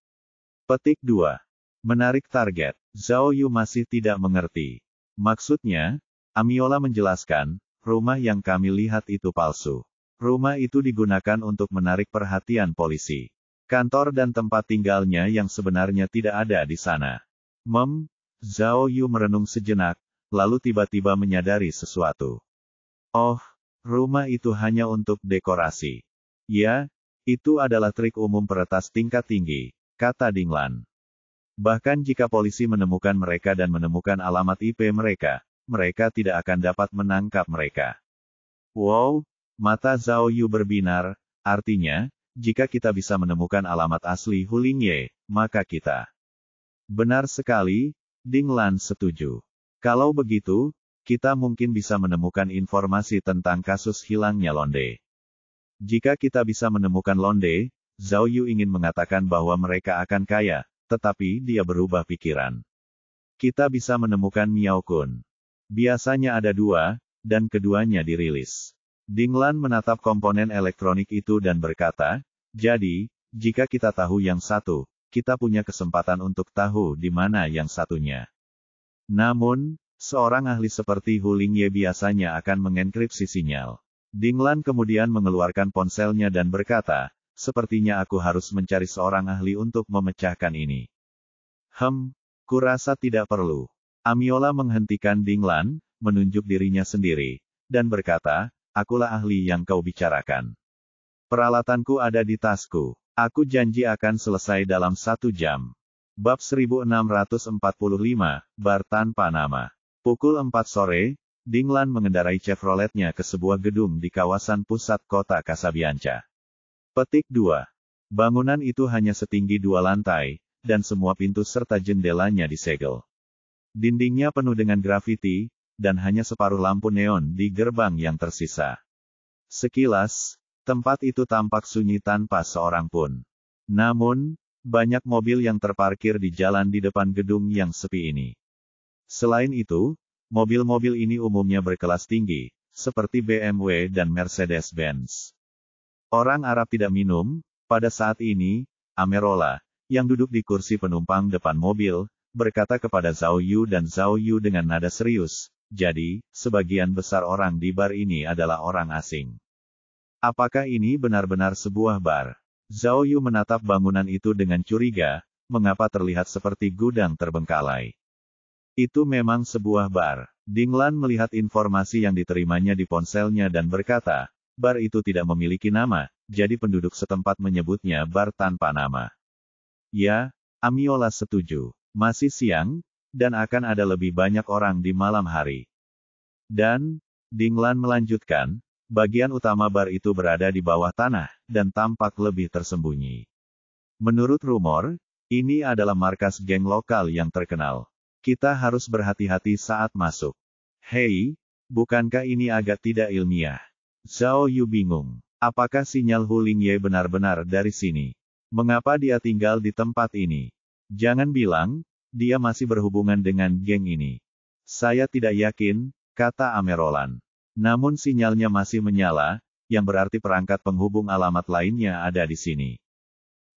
Petik 2. Menarik target. Zhao Yu masih tidak mengerti. Maksudnya, Amiola menjelaskan, rumah yang kami lihat itu palsu. Rumah itu digunakan untuk menarik perhatian polisi. Kantor dan tempat tinggalnya yang sebenarnya tidak ada di sana. Zhao Yu merenung sejenak, lalu tiba-tiba menyadari sesuatu. Oh, rumah itu hanya untuk dekorasi. Ya, itu adalah trik umum peretas tingkat tinggi, kata Ding Lan. Bahkan jika polisi menemukan mereka dan menemukan alamat IP mereka, mereka tidak akan dapat menangkap mereka. Wow, mata Zhao Yu berbinar, artinya, jika kita bisa menemukan alamat asli Hu Lingye, maka kita. Benar sekali, Ding Lan setuju. Kalau begitu, kita mungkin bisa menemukan informasi tentang kasus hilangnya Londe. Jika kita bisa menemukan Londe, Zhao Yu ingin mengatakan bahwa mereka akan kaya, tetapi dia berubah pikiran. Kita bisa menemukan Miao Kun. Biasanya ada 2, dan keduanya dirilis. Dinglan menatap komponen elektronik itu dan berkata, jadi, jika kita tahu yang satu, kita punya kesempatan untuk tahu di mana yang satunya. Namun, seorang ahli seperti Hu Lingye biasanya akan mengenkripsi sinyal. Dinglan kemudian mengeluarkan ponselnya dan berkata, sepertinya aku harus mencari seorang ahli untuk memecahkan ini. Kurasa tidak perlu. Amiola menghentikan Dinglan, menunjuk dirinya sendiri, dan berkata, akulah ahli yang kau bicarakan. Peralatanku ada di tasku. Aku janji akan selesai dalam 1 jam. Bab 1645, Bar Tanpa Nama. Pukul 4 sore, Dinglan mengendarai Chevroletnya ke sebuah gedung di kawasan pusat kota Casabianca. Petik 2. Bangunan itu hanya setinggi 2 lantai, dan semua pintu serta jendelanya disegel. Dindingnya penuh dengan grafiti, dan hanya separuh lampu neon di gerbang yang tersisa. Sekilas, tempat itu tampak sunyi tanpa seorang pun. Namun, banyak mobil yang terparkir di jalan di depan gedung yang sepi ini. Selain itu, mobil-mobil ini umumnya berkelas tinggi, seperti BMW dan Mercedes-Benz. Orang Arab tidak minum. Pada saat ini, Amerola, yang duduk di kursi penumpang depan mobil, berkata kepada Zhao Yu dan Zhao Yu dengan nada serius, jadi, sebagian besar orang di bar ini adalah orang asing. Apakah ini benar-benar sebuah bar? Zhao Yu menatap bangunan itu dengan curiga, mengapa terlihat seperti gudang terbengkalai. Itu memang sebuah bar. Dinglan melihat informasi yang diterimanya di ponselnya dan berkata, bar itu tidak memiliki nama, jadi penduduk setempat menyebutnya bar tanpa nama. Ya, Amiola setuju. Masih siang, dan akan ada lebih banyak orang di malam hari. Dan, Dinglan melanjutkan, bagian utama bar itu berada di bawah tanah, dan tampak lebih tersembunyi. Menurut rumor, ini adalah markas geng lokal yang terkenal. Kita harus berhati-hati saat masuk. Hei, bukankah ini agak tidak ilmiah? Zhao Yu bingung. Apakah sinyal Hu Lingye benar-benar dari sini? Mengapa dia tinggal di tempat ini? Jangan bilang, dia masih berhubungan dengan geng ini. Saya tidak yakin, kata Amerolan. Namun sinyalnya masih menyala, yang berarti perangkat penghubung alamat lainnya ada di sini.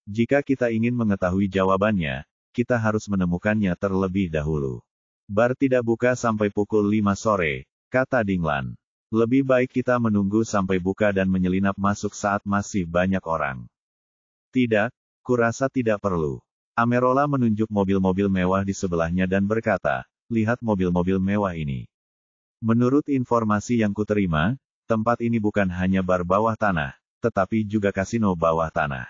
Jika kita ingin mengetahui jawabannya, kita harus menemukannya terlebih dahulu. Bar tidak buka sampai pukul 5 sore, kata Dinglan. Lebih baik kita menunggu sampai buka dan menyelinap masuk saat masih banyak orang. Tidak, kurasa tidak perlu. Amerola menunjuk mobil-mobil mewah di sebelahnya dan berkata, lihat mobil-mobil mewah ini. Menurut informasi yang kuterima, tempat ini bukan hanya bar bawah tanah, tetapi juga kasino bawah tanah.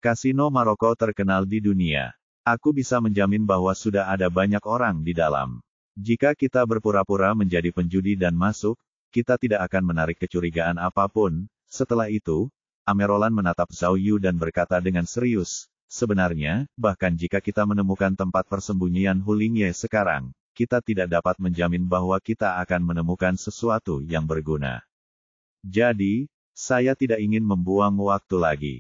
Kasino Maroko terkenal di dunia. Aku bisa menjamin bahwa sudah ada banyak orang di dalam. Jika kita berpura-pura menjadi penjudi dan masuk, kita tidak akan menarik kecurigaan apapun. Setelah itu, Amerolan menatap Zhao Yu dan berkata dengan serius, sebenarnya, bahkan jika kita menemukan tempat persembunyian Hu Lingye sekarang, kita tidak dapat menjamin bahwa kita akan menemukan sesuatu yang berguna. Jadi, saya tidak ingin membuang waktu lagi.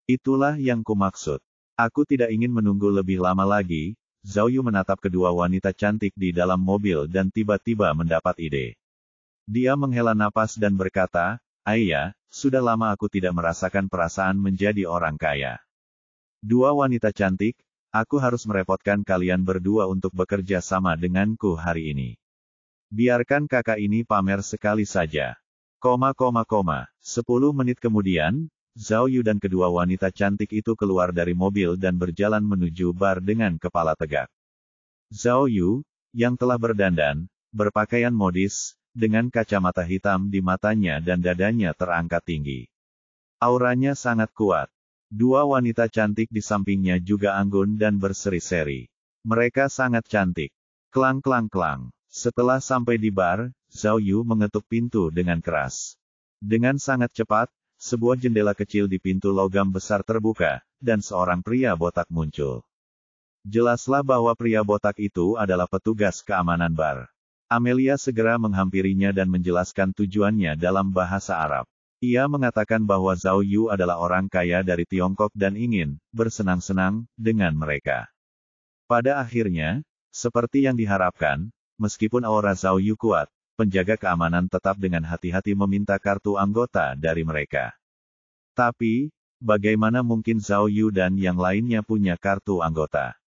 Itulah yang kumaksud. Aku tidak ingin menunggu lebih lama lagi. Zhao Yu menatap kedua wanita cantik di dalam mobil dan tiba-tiba mendapat ide. Dia menghela napas dan berkata, Ayah, sudah lama aku tidak merasakan perasaan menjadi orang kaya. Dua wanita cantik, aku harus merepotkan kalian berdua untuk bekerja sama denganku hari ini. Biarkan kakak ini pamer sekali saja. 10 menit kemudian, Zhao Yu dan kedua wanita cantik itu keluar dari mobil dan berjalan menuju bar dengan kepala tegak. Zhao Yu, yang telah berdandan, berpakaian modis, dengan kacamata hitam di matanya dan dadanya terangkat tinggi. Auranya sangat kuat. Dua wanita cantik di sampingnya juga anggun dan berseri-seri. Mereka sangat cantik. Klang klang klang. Setelah sampai di bar, Zhao Yu mengetuk pintu dengan keras. Dengan sangat cepat, sebuah jendela kecil di pintu logam besar terbuka, dan seorang pria botak muncul. Jelaslah bahwa pria botak itu adalah petugas keamanan bar. Amelia segera menghampirinya dan menjelaskan tujuannya dalam bahasa Arab. Ia mengatakan bahwa Zhao Yu adalah orang kaya dari Tiongkok dan ingin bersenang-senang dengan mereka. Pada akhirnya, seperti yang diharapkan, meskipun aura Zhao Yu kuat, penjaga keamanan tetap dengan hati-hati meminta kartu anggota dari mereka. Tapi, bagaimana mungkin Zhao Yu dan yang lainnya punya kartu anggota?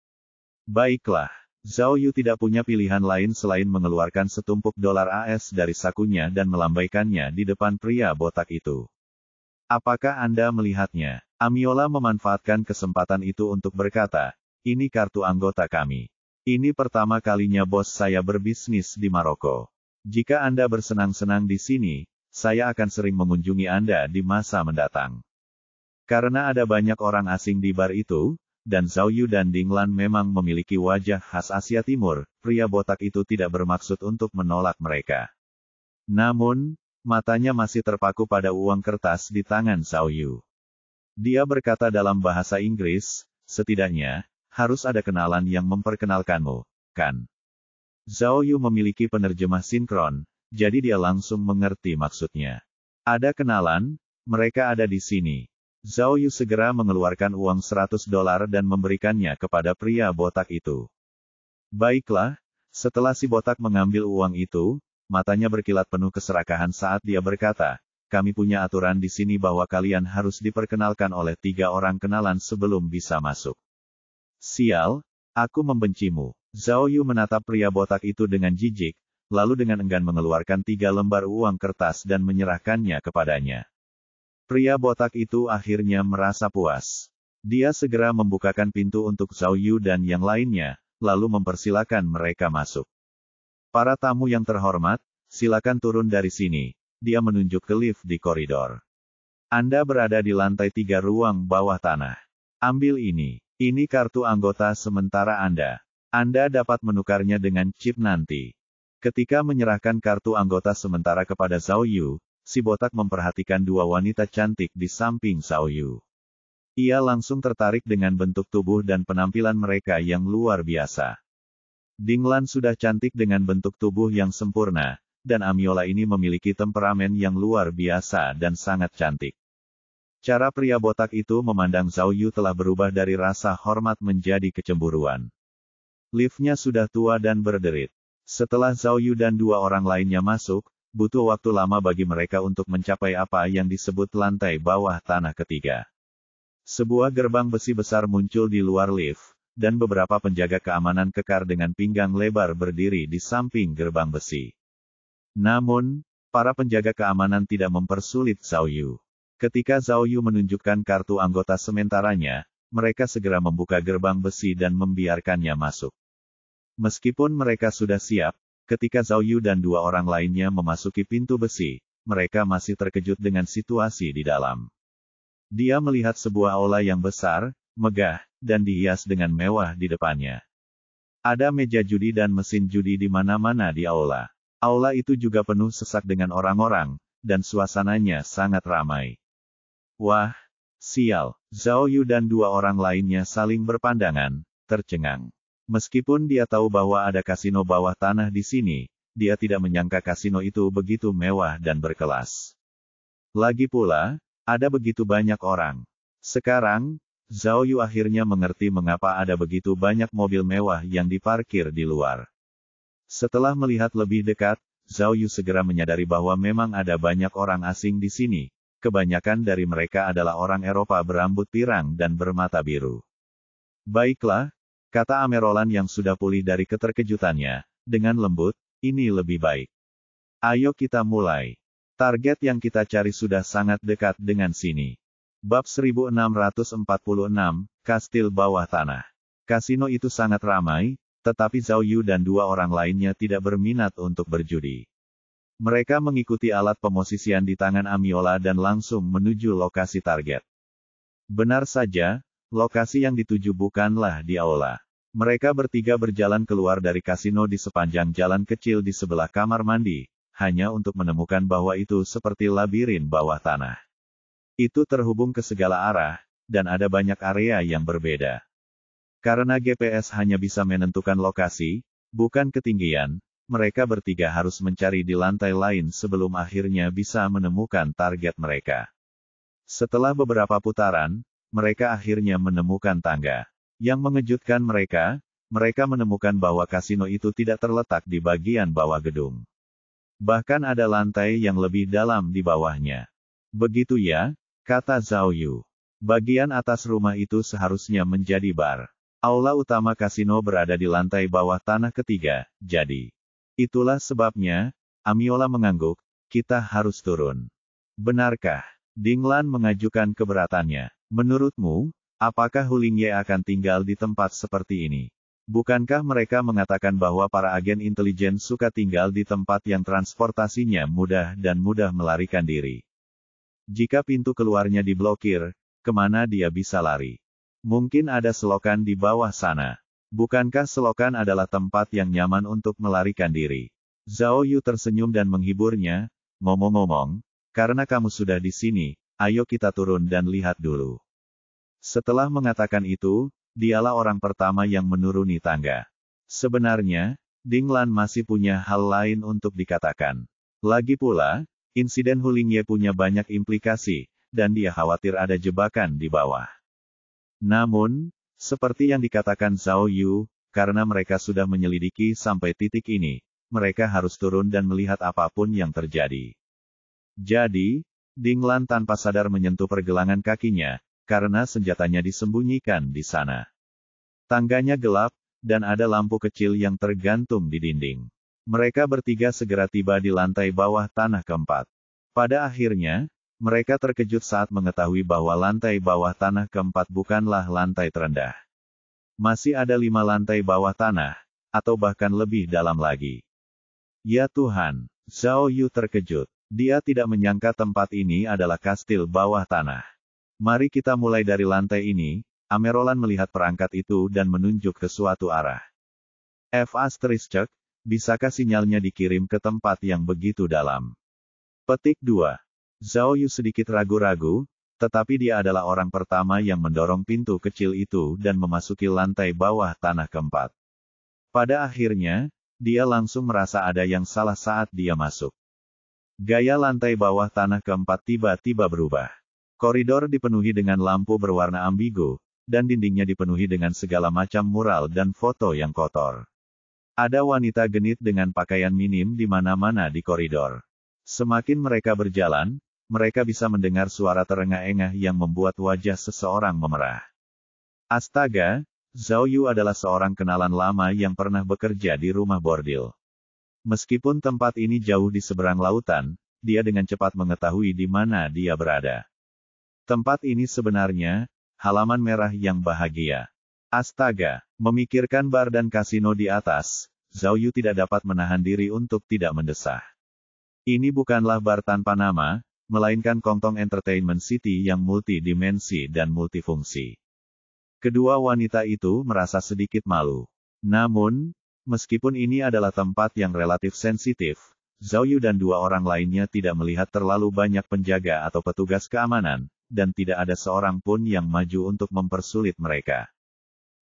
Baiklah, Zhao Yu tidak punya pilihan lain selain mengeluarkan setumpuk dolar AS dari sakunya dan melambaikannya di depan pria botak itu. Apakah Anda melihatnya? Amiola memanfaatkan kesempatan itu untuk berkata, ini kartu anggota kami. Ini pertama kalinya bos saya berbisnis di Maroko. Jika Anda bersenang-senang di sini, saya akan sering mengunjungi Anda di masa mendatang. Karena ada banyak orang asing di bar itu, dan Zhao Yu dan Ding Lan memang memiliki wajah khas Asia Timur, pria botak itu tidak bermaksud untuk menolak mereka. Namun, matanya masih terpaku pada uang kertas di tangan Zhao Yu. Dia berkata dalam bahasa Inggris, setidaknya, harus ada kenalan yang memperkenalkanmu, kan? Zhao Yu memiliki penerjemah sinkron, jadi dia langsung mengerti maksudnya. Ada kenalan, mereka ada di sini. Zhao Yu segera mengeluarkan uang $100 dan memberikannya kepada pria botak itu. Baiklah, setelah si botak mengambil uang itu, matanya berkilat penuh keserakahan saat dia berkata, kami punya aturan di sini bahwa kalian harus diperkenalkan oleh 3 orang kenalan sebelum bisa masuk. Sial, aku membencimu. Zhao Yu menatap pria botak itu dengan jijik, lalu dengan enggan mengeluarkan 3 lembar uang kertas dan menyerahkannya kepadanya. Pria botak itu akhirnya merasa puas. Dia segera membukakan pintu untuk Zhao Yu dan yang lainnya, lalu mempersilakan mereka masuk. Para tamu yang terhormat, silakan turun dari sini. Dia menunjuk ke lift di koridor. Anda berada di lantai 3 ruang bawah tanah. Ambil ini. Ini kartu anggota sementara Anda. Anda dapat menukarnya dengan chip nanti. Ketika menyerahkan kartu anggota sementara kepada Zhao Yu, si botak memperhatikan 2 wanita cantik di samping Zhao Yu. Ia langsung tertarik dengan bentuk tubuh dan penampilan mereka yang luar biasa. Ding Lan sudah cantik dengan bentuk tubuh yang sempurna, dan Amiola ini memiliki temperamen yang luar biasa dan sangat cantik. Cara pria botak itu memandang Zhao Yu telah berubah dari rasa hormat menjadi kecemburuan. Liftnya sudah tua dan berderit. Setelah Zhao Yu dan 2 orang lainnya masuk, butuh waktu lama bagi mereka untuk mencapai apa yang disebut lantai bawah tanah ketiga. Sebuah gerbang besi besar muncul di luar lift, dan beberapa penjaga keamanan kekar dengan pinggang lebar berdiri di samping gerbang besi. Namun, para penjaga keamanan tidak mempersulit Zhao Yu. Ketika Zhao Yu menunjukkan kartu anggota sementaranya, mereka segera membuka gerbang besi dan membiarkannya masuk. Meskipun mereka sudah siap, ketika Zhao Yu dan 2 orang lainnya memasuki pintu besi, mereka masih terkejut dengan situasi di dalam. Dia melihat sebuah aula yang besar, megah, dan dihias dengan mewah di depannya. Ada meja judi dan mesin judi di mana-mana di aula. Aula itu juga penuh sesak dengan orang-orang, dan suasananya sangat ramai. Wah, sial, Zhao Yu dan 2 orang lainnya saling berpandangan, tercengang. Meskipun dia tahu bahwa ada kasino bawah tanah di sini, dia tidak menyangka kasino itu begitu mewah dan berkelas. Lagi pula, ada begitu banyak orang. Sekarang, Zhao Yu akhirnya mengerti mengapa ada begitu banyak mobil mewah yang diparkir di luar. Setelah melihat lebih dekat, Zhao Yu segera menyadari bahwa memang ada banyak orang asing di sini. Kebanyakan dari mereka adalah orang Eropa berambut pirang dan bermata biru. Baiklah, kata Amerolan yang sudah pulih dari keterkejutannya, dengan lembut, ini lebih baik. Ayo kita mulai. Target yang kita cari sudah sangat dekat dengan sini. Bab 1646, Kastil Bawah Tanah. Kasino itu sangat ramai, tetapi Zhao Yu dan 2 orang lainnya tidak berminat untuk berjudi. Mereka mengikuti alat pemosisian di tangan Amiola dan langsung menuju lokasi target. Benar saja, lokasi yang dituju bukanlah di aula. Mereka bertiga berjalan keluar dari kasino di sepanjang jalan kecil di sebelah kamar mandi, hanya untuk menemukan bahwa itu seperti labirin bawah tanah. Itu terhubung ke segala arah, dan ada banyak area yang berbeda. Karena GPS hanya bisa menentukan lokasi, bukan ketinggian, mereka bertiga harus mencari di lantai lain sebelum akhirnya bisa menemukan target mereka. Setelah beberapa putaran, mereka akhirnya menemukan tangga. Yang mengejutkan mereka, mereka menemukan bahwa kasino itu tidak terletak di bagian bawah gedung. Bahkan ada lantai yang lebih dalam di bawahnya. Begitu ya, kata Zhao Yu. Bagian atas rumah itu seharusnya menjadi bar. Aula utama kasino berada di lantai bawah tanah ketiga, jadi. Itulah sebabnya, Amiola mengangguk, kita harus turun. Benarkah? Dinglan mengajukan keberatannya. Menurutmu, apakah Hu Lingye akan tinggal di tempat seperti ini? Bukankah mereka mengatakan bahwa para agen intelijen suka tinggal di tempat yang transportasinya mudah dan mudah melarikan diri? Jika pintu keluarnya diblokir, kemana dia bisa lari? Mungkin ada selokan di bawah sana. Bukankah selokan adalah tempat yang nyaman untuk melarikan diri? Zhao Yu tersenyum dan menghiburnya, ngomong-ngomong, karena kamu sudah di sini, ayo kita turun dan lihat dulu. Setelah mengatakan itu, dialah orang pertama yang menuruni tangga. Sebenarnya, Dinglan masih punya hal lain untuk dikatakan. Lagi pula, insiden Hu Lingye punya banyak implikasi, dan dia khawatir ada jebakan di bawah. Namun, seperti yang dikatakan Zhao Yu, karena mereka sudah menyelidiki sampai titik ini, mereka harus turun dan melihat apapun yang terjadi. Jadi, Dinglan tanpa sadar menyentuh pergelangan kakinya, karena senjatanya disembunyikan di sana. Tangganya gelap, dan ada lampu kecil yang tergantung di dinding. Mereka bertiga segera tiba di lantai bawah tanah keempat. Pada akhirnya, mereka terkejut saat mengetahui bahwa lantai bawah tanah keempat bukanlah lantai terendah. Masih ada 5 lantai bawah tanah, atau bahkan lebih dalam lagi. Ya Tuhan, Zhao Yu terkejut. Dia tidak menyangka tempat ini adalah kastil bawah tanah. Mari kita mulai dari lantai ini, Amerolan melihat perangkat itu dan menunjuk ke suatu arah. Bisakah sinyalnya dikirim ke tempat yang begitu dalam? Petik 2. Zhao Yu sedikit ragu-ragu, tetapi dia adalah orang pertama yang mendorong pintu kecil itu dan memasuki lantai bawah tanah keempat. Pada akhirnya, dia langsung merasa ada yang salah saat dia masuk. Gaya lantai bawah tanah keempat tiba-tiba berubah. Koridor dipenuhi dengan lampu berwarna ambigu, dan dindingnya dipenuhi dengan segala macam mural dan foto yang kotor. Ada wanita genit dengan pakaian minim di mana-mana di koridor. Semakin mereka berjalan, mereka bisa mendengar suara terengah-engah yang membuat wajah seseorang memerah. Astaga, Zhao Yu adalah seorang kenalan lama yang pernah bekerja di rumah bordil. Meskipun tempat ini jauh di seberang lautan, dia dengan cepat mengetahui di mana dia berada. Tempat ini sebenarnya, halaman merah yang bahagia. Astaga, memikirkan bar dan kasino di atas, Zhao Yu tidak dapat menahan diri untuk tidak mendesah. Ini bukanlah bar tanpa nama, melainkan Kongtong Entertainment City yang multidimensi dan multifungsi. Kedua wanita itu merasa sedikit malu. Namun, meskipun ini adalah tempat yang relatif sensitif, Zhao Yu dan 2 orang lainnya tidak melihat terlalu banyak penjaga atau petugas keamanan, dan tidak ada seorang pun yang maju untuk mempersulit mereka.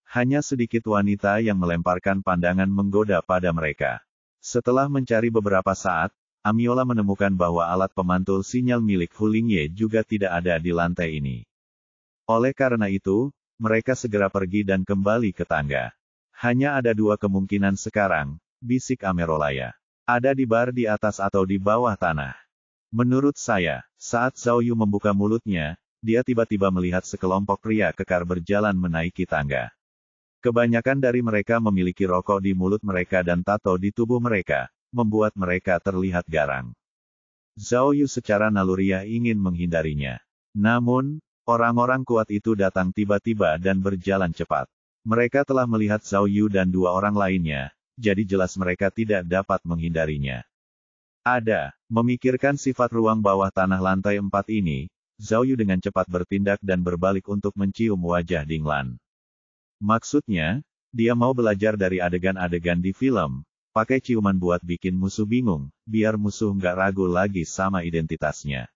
Hanya sedikit wanita yang melemparkan pandangan menggoda pada mereka. Setelah mencari beberapa saat, Amiola menemukan bahwa alat pemantul sinyal milik Hu Lingye juga tidak ada di lantai ini. Oleh karena itu, mereka segera pergi dan kembali ke tangga. Hanya ada 2 kemungkinan sekarang, bisik Amerolaya. Ada di bar di atas atau di bawah tanah. Menurut saya, saat Zhao Yu membuka mulutnya, dia tiba-tiba melihat sekelompok pria kekar berjalan menaiki tangga. Kebanyakan dari mereka memiliki rokok di mulut mereka dan tato di tubuh mereka, membuat mereka terlihat garang. Zhao Yu secara naluriah ingin menghindarinya. Namun, orang-orang kuat itu datang tiba-tiba dan berjalan cepat. Mereka telah melihat Zhao Yu dan 2 orang lainnya, jadi jelas mereka tidak dapat menghindarinya. Memikirkan sifat ruang bawah tanah lantai 4 ini, Zhao Yu dengan cepat bertindak dan berbalik untuk mencium wajah Dinglan. Maksudnya, dia mau belajar dari adegan-adegan di film, pakai ciuman buat bikin musuh bingung, biar musuh nggak ragu lagi sama identitasnya.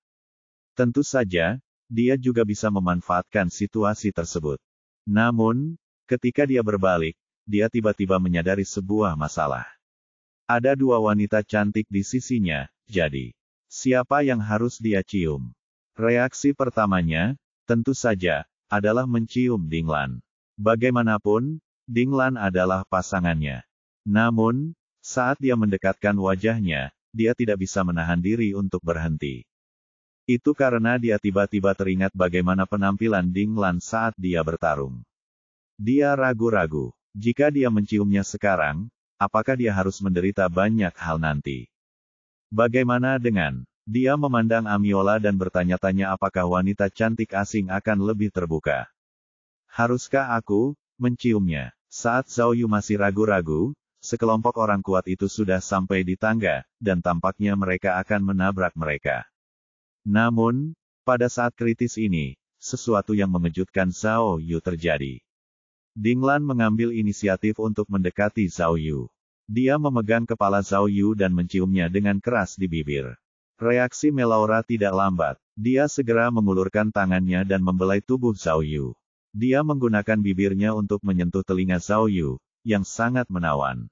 Tentu saja, dia juga bisa memanfaatkan situasi tersebut. Namun, ketika dia berbalik, dia tiba-tiba menyadari sebuah masalah. Ada 2 wanita cantik di sisinya, jadi, siapa yang harus dia cium? Reaksi pertamanya, tentu saja, adalah mencium Dinglan. Bagaimanapun, Dinglan adalah pasangannya. Namun, saat dia mendekatkan wajahnya, dia tidak bisa menahan diri untuk berhenti. Itu karena dia tiba-tiba teringat bagaimana penampilan Ding Lan saat dia bertarung. Dia ragu-ragu. Jika dia menciumnya sekarang, apakah dia harus menderita banyak hal nanti? Bagaimana dengan... Dia memandang Amiola dan bertanya-tanya apakah wanita cantik asing akan lebih terbuka. Haruskah aku menciumnya? Saat Zhao Yu masih ragu-ragu, sekelompok orang kuat itu sudah sampai di tangga, dan tampaknya mereka akan menabrak mereka. Namun, pada saat kritis ini, sesuatu yang mengejutkan Zhao Yu terjadi. Ding Lan mengambil inisiatif untuk mendekati Zhao Yu. Dia memegang kepala Zhao Yu dan menciumnya dengan keras di bibir. Reaksi Melaura tidak lambat. Dia segera mengulurkan tangannya dan membelai tubuh Zhao Yu. Dia menggunakan bibirnya untuk menyentuh telinga Zhao Yu, yang sangat menawan.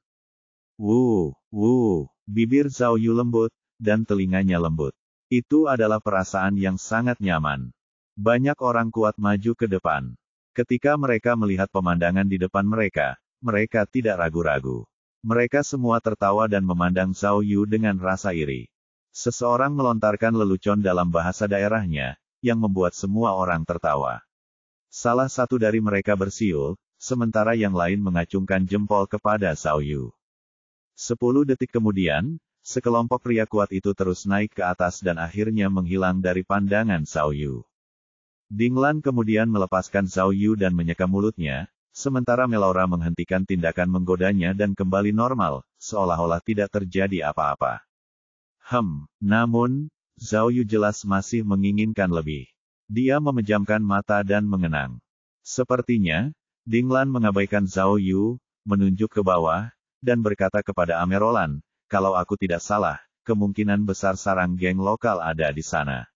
Bibir Zhao Yu lembut, dan telinganya lembut. Itu adalah perasaan yang sangat nyaman. Banyak orang kuat maju ke depan. Ketika mereka melihat pemandangan di depan mereka, mereka tidak ragu-ragu. Mereka semua tertawa dan memandang Zhao Yu dengan rasa iri. Seseorang melontarkan lelucon dalam bahasa daerahnya, yang membuat semua orang tertawa. Salah satu dari mereka bersiul, sementara yang lain mengacungkan jempol kepada Zhao Yu. 10 detik kemudian, sekelompok pria kuat itu terus naik ke atas dan akhirnya menghilang dari pandangan Zhao Yu. Ding Lan kemudian melepaskan Zhao Yu dan menyeka mulutnya, sementara Melaura menghentikan tindakan menggodanya dan kembali normal, seolah-olah tidak terjadi apa-apa. Namun, Zhao Yu jelas masih menginginkan lebih. Dia memejamkan mata dan mengenang. Sepertinya, Ding Lan mengabaikan Zhao Yu, menunjuk ke bawah, dan berkata kepada Amerolan, kalau aku tidak salah, kemungkinan besar sarang geng lokal ada di sana.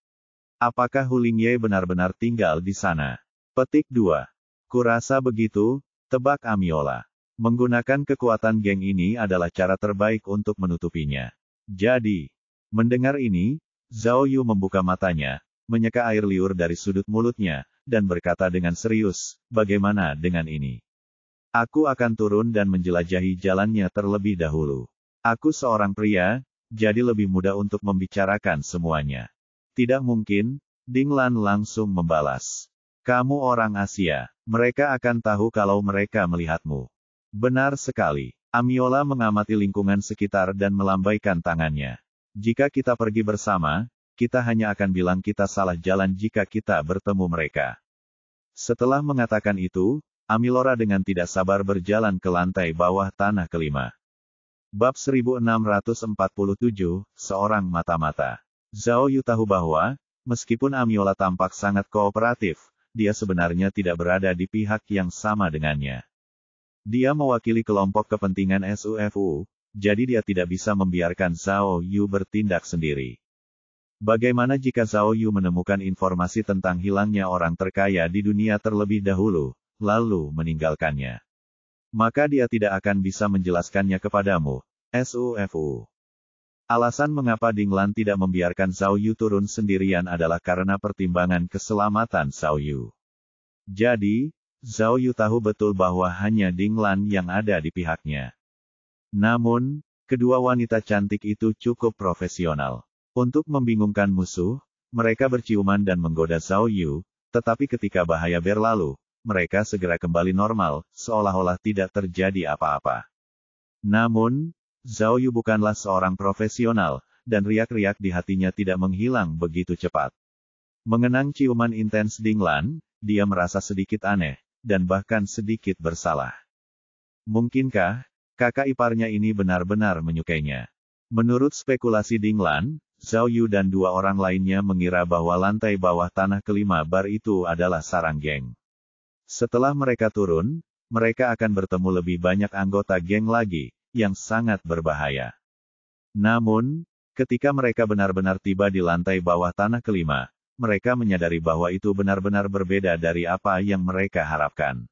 Apakah Hu Lingye benar-benar tinggal di sana? Petik 2. Kurasa begitu, tebak Amiola. Menggunakan kekuatan geng ini adalah cara terbaik untuk menutupinya. Jadi, mendengar ini, Zhao Yu membuka matanya, menyeka air liur dari sudut mulutnya, dan berkata dengan serius, bagaimana dengan ini? Aku akan turun dan menjelajahi jalannya terlebih dahulu. Aku seorang pria, jadi lebih mudah untuk membicarakan semuanya. Tidak mungkin, Ding Lan langsung membalas. Kamu orang Asia, mereka akan tahu kalau mereka melihatmu. Benar sekali. Amiola mengamati lingkungan sekitar dan melambaikan tangannya. Jika kita pergi bersama, kita hanya akan bilang kita salah jalan jika kita bertemu mereka. Setelah mengatakan itu, Amilora dengan tidak sabar berjalan ke lantai bawah tanah kelima. Bab 1647, Seorang Mata-Mata. Zhao Yu tahu bahwa, meskipun Amiola tampak sangat kooperatif, dia sebenarnya tidak berada di pihak yang sama dengannya. Dia mewakili kelompok kepentingan SUFU, jadi dia tidak bisa membiarkan Zhao Yu bertindak sendiri. Bagaimana jika Zhao Yu menemukan informasi tentang hilangnya orang terkaya di dunia terlebih dahulu, lalu meninggalkannya? Maka dia tidak akan bisa menjelaskannya kepadamu, SUFU. Alasan mengapa Ding Lan tidak membiarkan Zhao Yu turun sendirian adalah karena pertimbangan keselamatan Zhao Yu. Jadi, Zhao Yu tahu betul bahwa hanya Ding Lan yang ada di pihaknya. Namun, kedua wanita cantik itu cukup profesional. Untuk membingungkan musuh, mereka berciuman dan menggoda Zhao Yu, tetapi ketika bahaya berlalu, mereka segera kembali normal, seolah-olah tidak terjadi apa-apa. Namun, Zhao Yu bukanlah seorang profesional, dan riak-riak di hatinya tidak menghilang begitu cepat. Mengenang ciuman intens Ding Lan, dia merasa sedikit aneh, dan bahkan sedikit bersalah. Mungkinkah kakak iparnya ini benar-benar menyukainya? Menurut spekulasi Ding Lan, Zhao Yu dan dua orang lainnya mengira bahwa lantai bawah tanah kelima bar itu adalah sarang geng. Setelah mereka turun, mereka akan bertemu lebih banyak anggota geng lagi, yang sangat berbahaya. Namun, ketika mereka benar-benar tiba di lantai bawah tanah kelima, mereka menyadari bahwa itu benar-benar berbeda dari apa yang mereka harapkan.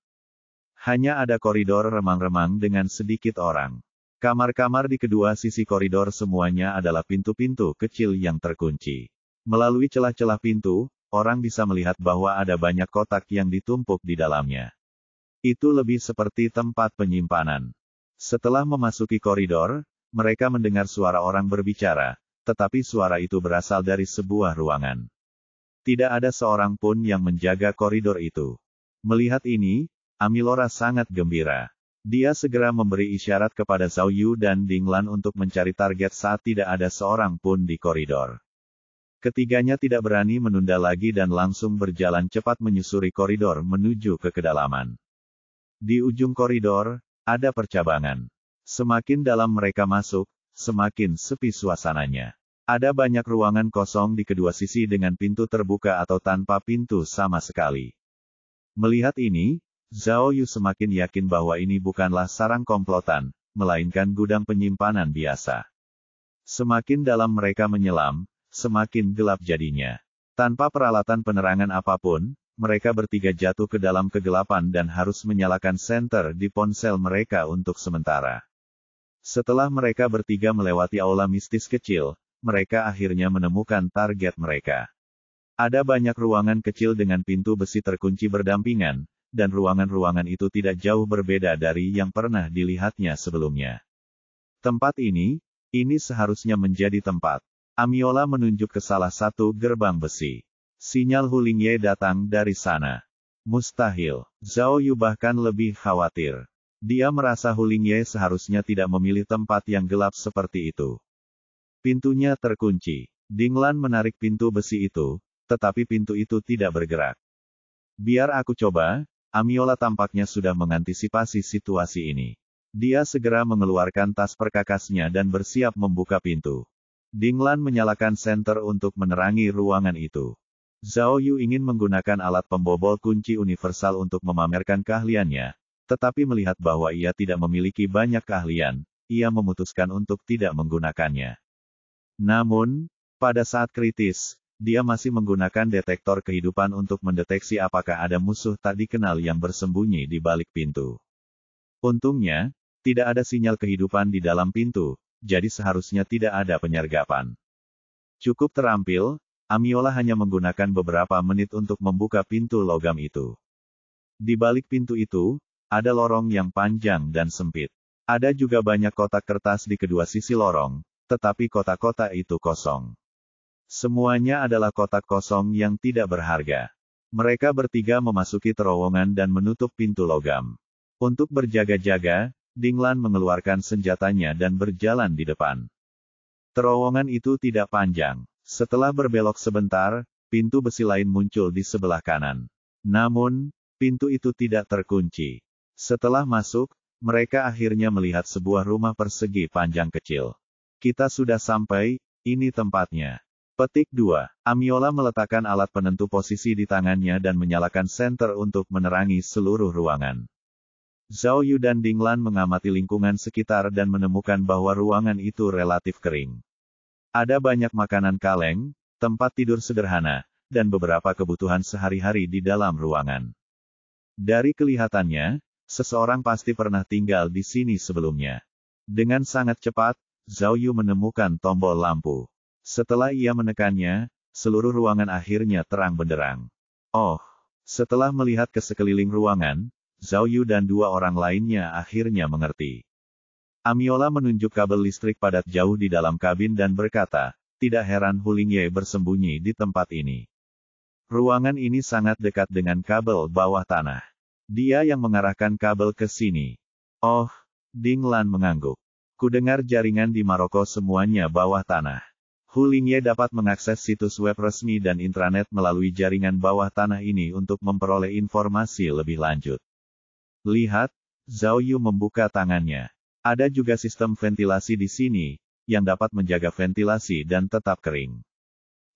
Hanya ada koridor remang-remang dengan sedikit orang. Kamar-kamar di kedua sisi koridor semuanya adalah pintu-pintu kecil yang terkunci. Melalui celah-celah pintu, orang bisa melihat bahwa ada banyak kotak yang ditumpuk di dalamnya. Itu lebih seperti tempat penyimpanan. Setelah memasuki koridor, mereka mendengar suara orang berbicara, tetapi suara itu berasal dari sebuah ruangan. Tidak ada seorang pun yang menjaga koridor itu. Melihat ini, Amilora sangat gembira. Dia segera memberi isyarat kepada Zhao Yu dan Ding Lan untuk mencari target saat tidak ada seorang pun di koridor. Ketiganya tidak berani menunda lagi dan langsung berjalan cepat menyusuri koridor menuju ke kedalaman. Di ujung koridor, ada percabangan. Semakin dalam mereka masuk, semakin sepi suasananya. Ada banyak ruangan kosong di kedua sisi dengan pintu terbuka atau tanpa pintu sama sekali. Melihat ini, Zhao Yu semakin yakin bahwa ini bukanlah sarang komplotan, melainkan gudang penyimpanan biasa. Semakin dalam mereka menyelam, semakin gelap jadinya. Tanpa peralatan penerangan apapun, mereka bertiga jatuh ke dalam kegelapan dan harus menyalakan senter di ponsel mereka untuk sementara. Setelah mereka bertiga melewati aula mistis kecil, mereka akhirnya menemukan target mereka. Ada banyak ruangan kecil dengan pintu besi terkunci berdampingan, dan ruangan-ruangan itu tidak jauh berbeda dari yang pernah dilihatnya sebelumnya. Tempat ini seharusnya menjadi tempat. Amiola menunjuk ke salah satu gerbang besi. Sinyal Hu Lingye datang dari sana. Mustahil. Zhao Yu bahkan lebih khawatir. Dia merasa Hu Lingye seharusnya tidak memilih tempat yang gelap seperti itu. Pintunya terkunci. Ding Lan menarik pintu besi itu, tetapi pintu itu tidak bergerak. Biar aku coba. Amiola tampaknya sudah mengantisipasi situasi ini. Dia segera mengeluarkan tas perkakasnya dan bersiap membuka pintu. Ding Lan menyalakan senter untuk menerangi ruangan itu. Zhao Yu ingin menggunakan alat pembobol kunci universal untuk memamerkan keahliannya, tetapi melihat bahwa ia tidak memiliki banyak keahlian, ia memutuskan untuk tidak menggunakannya. Namun, pada saat kritis, dia masih menggunakan detektor kehidupan untuk mendeteksi apakah ada musuh tak dikenal yang bersembunyi di balik pintu. Untungnya, tidak ada sinyal kehidupan di dalam pintu, jadi seharusnya tidak ada penyergapan. Cukup terampil, Amiola hanya menggunakan beberapa menit untuk membuka pintu logam itu. Di balik pintu itu, ada lorong yang panjang dan sempit. Ada juga banyak kotak kertas di kedua sisi lorong, tetapi kotak-kotak itu kosong. Semuanya adalah kotak kosong yang tidak berharga. Mereka bertiga memasuki terowongan dan menutup pintu logam. Untuk berjaga-jaga, Ding Lan mengeluarkan senjatanya dan berjalan di depan. Terowongan itu tidak panjang. Setelah berbelok sebentar, pintu besi lain muncul di sebelah kanan. Namun, pintu itu tidak terkunci. Setelah masuk, mereka akhirnya melihat sebuah rumah persegi panjang kecil. Kita sudah sampai, ini tempatnya. Petik 2. Amiola meletakkan alat penentu posisi di tangannya dan menyalakan senter untuk menerangi seluruh ruangan. Zhao Yu dan Ding Lan mengamati lingkungan sekitar dan menemukan bahwa ruangan itu relatif kering. Ada banyak makanan kaleng, tempat tidur sederhana, dan beberapa kebutuhan sehari-hari di dalam ruangan. Dari kelihatannya, seseorang pasti pernah tinggal di sini sebelumnya. Dengan sangat cepat, Zhao Yu menemukan tombol lampu. Setelah ia menekannya, seluruh ruangan akhirnya terang benderang. Oh, setelah melihat ke sekeliling ruangan, Zhao Yu dan dua orang lainnya akhirnya mengerti. Amiola menunjuk kabel listrik padat jauh di dalam kabin dan berkata, tidak heran Hu Lingye bersembunyi di tempat ini. Ruangan ini sangat dekat dengan kabel bawah tanah. Dia yang mengarahkan kabel ke sini. Oh, Ding Lan mengangguk. Kudengar jaringan di Maroko semuanya bawah tanah. Hu Lingye dapat mengakses situs web resmi dan intranet melalui jaringan bawah tanah ini untuk memperoleh informasi lebih lanjut. Lihat, Zhao Yu membuka tangannya. Ada juga sistem ventilasi di sini, yang dapat menjaga ventilasi dan tetap kering.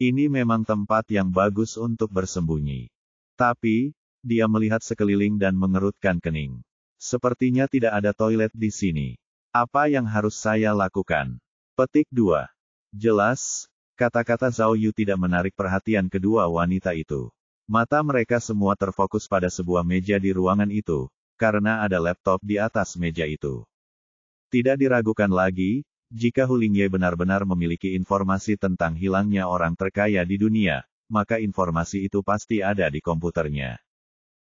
Ini memang tempat yang bagus untuk bersembunyi. Tapi, dia melihat sekeliling dan mengerutkan kening. Sepertinya tidak ada toilet di sini. Apa yang harus saya lakukan? Petik 2. Jelas, kata-kata Zhao Yu tidak menarik perhatian kedua wanita itu. Mata mereka semua terfokus pada sebuah meja di ruangan itu, karena ada laptop di atas meja itu. Tidak diragukan lagi, jika Hu Lingye benar-benar memiliki informasi tentang hilangnya orang terkaya di dunia, maka informasi itu pasti ada di komputernya.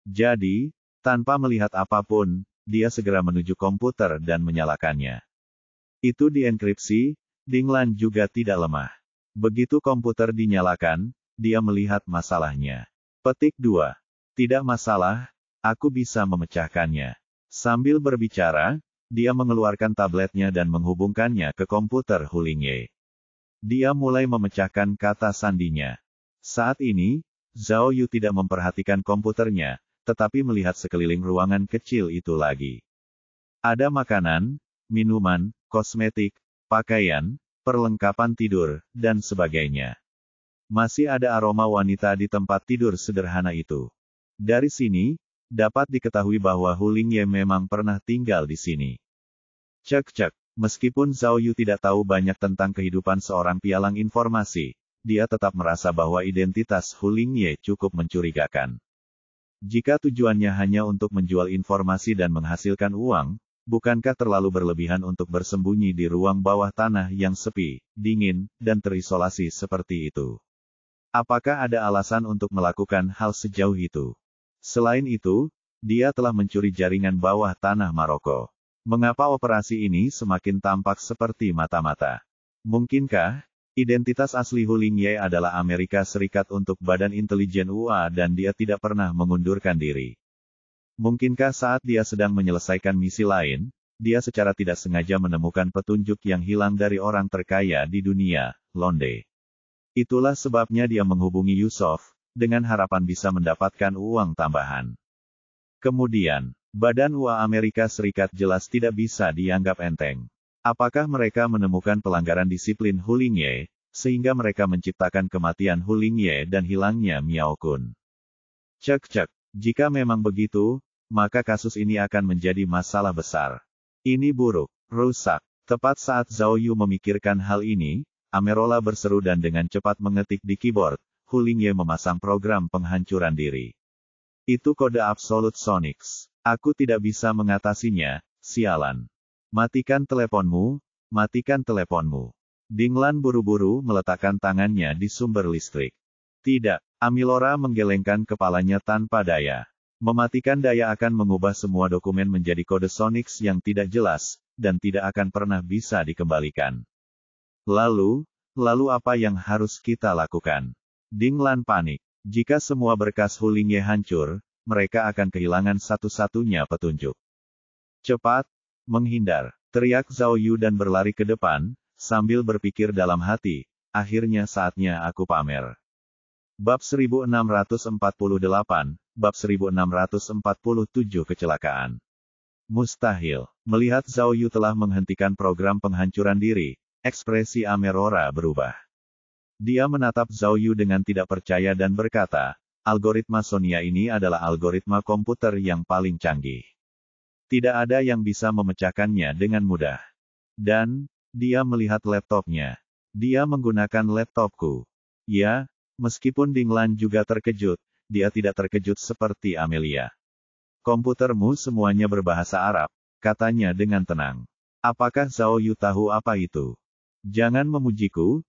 Jadi, tanpa melihat apapun, dia segera menuju komputer dan menyalakannya. Itu dienkripsi, Dinglan juga tidak lemah. Begitu komputer dinyalakan, dia melihat masalahnya. Petik 2. Tidak masalah, aku bisa memecahkannya. Sambil berbicara, dia mengeluarkan tabletnya dan menghubungkannya ke komputer Hulingye. Dia mulai memecahkan kata sandinya. Saat ini, Zhao Yu tidak memperhatikan komputernya, tetapi melihat sekeliling ruangan kecil itu lagi. Ada makanan, minuman, kosmetik, pakaian, perlengkapan tidur, dan sebagainya. Masih ada aroma wanita di tempat tidur sederhana itu. Dari sini, dapat diketahui bahwa Hulingye memang pernah tinggal di sini. Cek. Meskipun Zhao Yu tidak tahu banyak tentang kehidupan seorang pialang informasi, dia tetap merasa bahwa identitas Hulingye cukup mencurigakan. Jika tujuannya hanya untuk menjual informasi dan menghasilkan uang, bukankah terlalu berlebihan untuk bersembunyi di ruang bawah tanah yang sepi, dingin, dan terisolasi seperti itu? Apakah ada alasan untuk melakukan hal sejauh itu? Selain itu, dia telah mencuri jaringan bawah tanah Maroko. Mengapa operasi ini semakin tampak seperti mata-mata? Mungkinkah identitas asli Hulingye adalah Amerika Serikat untuk Badan Intelijen UA dan dia tidak pernah mengundurkan diri? Mungkinkah saat dia sedang menyelesaikan misi lain, dia secara tidak sengaja menemukan petunjuk yang hilang dari orang terkaya di dunia, Londe? Itulah sebabnya dia menghubungi Yusof, dengan harapan bisa mendapatkan uang tambahan. Kemudian, Badan UA Amerika Serikat jelas tidak bisa dianggap enteng. Apakah mereka menemukan pelanggaran disiplin Hulingye, sehingga mereka menciptakan kematian Hulingye dan hilangnya Miao Kun? Cek. Jika memang begitu, maka kasus ini akan menjadi masalah besar. Ini buruk, rusak. Tepat saat Zhao Yu memikirkan hal ini, Amerola berseru dan dengan cepat mengetik di keyboard, Hulingye memasang program penghancuran diri. Itu kode Absolute Sonics. Aku tidak bisa mengatasinya, sialan. Matikan teleponmu, matikan teleponmu. Dinglan buru-buru meletakkan tangannya di sumber listrik. Tidak, Amilora menggelengkan kepalanya tanpa daya. Mematikan daya akan mengubah semua dokumen menjadi kode Sonics yang tidak jelas, dan tidak akan pernah bisa dikembalikan. Lalu apa yang harus kita lakukan? Dinglan panik. Jika semua berkas Hulingye hancur, mereka akan kehilangan satu-satunya petunjuk. Cepat, menghindar, teriak Zhao Yu dan berlari ke depan, sambil berpikir dalam hati, akhirnya saatnya aku pamer. Bab 1648, Bab 1647 Kecelakaan. Mustahil. Melihat Zhao Yu telah menghentikan program penghancuran diri, ekspresi Amerora berubah. Dia menatap Zhao Yu dengan tidak percaya dan berkata, algoritma Sonia ini adalah algoritma komputer yang paling canggih. Tidak ada yang bisa memecahkannya dengan mudah. Dan, dia melihat laptopnya. Dia menggunakan laptopku. Ya, meskipun Dinglan juga terkejut, dia tidak terkejut seperti Amelia. Komputermu semuanya berbahasa Arab, katanya dengan tenang. Apakah Zhao Yu tahu apa itu? Jangan memujiku,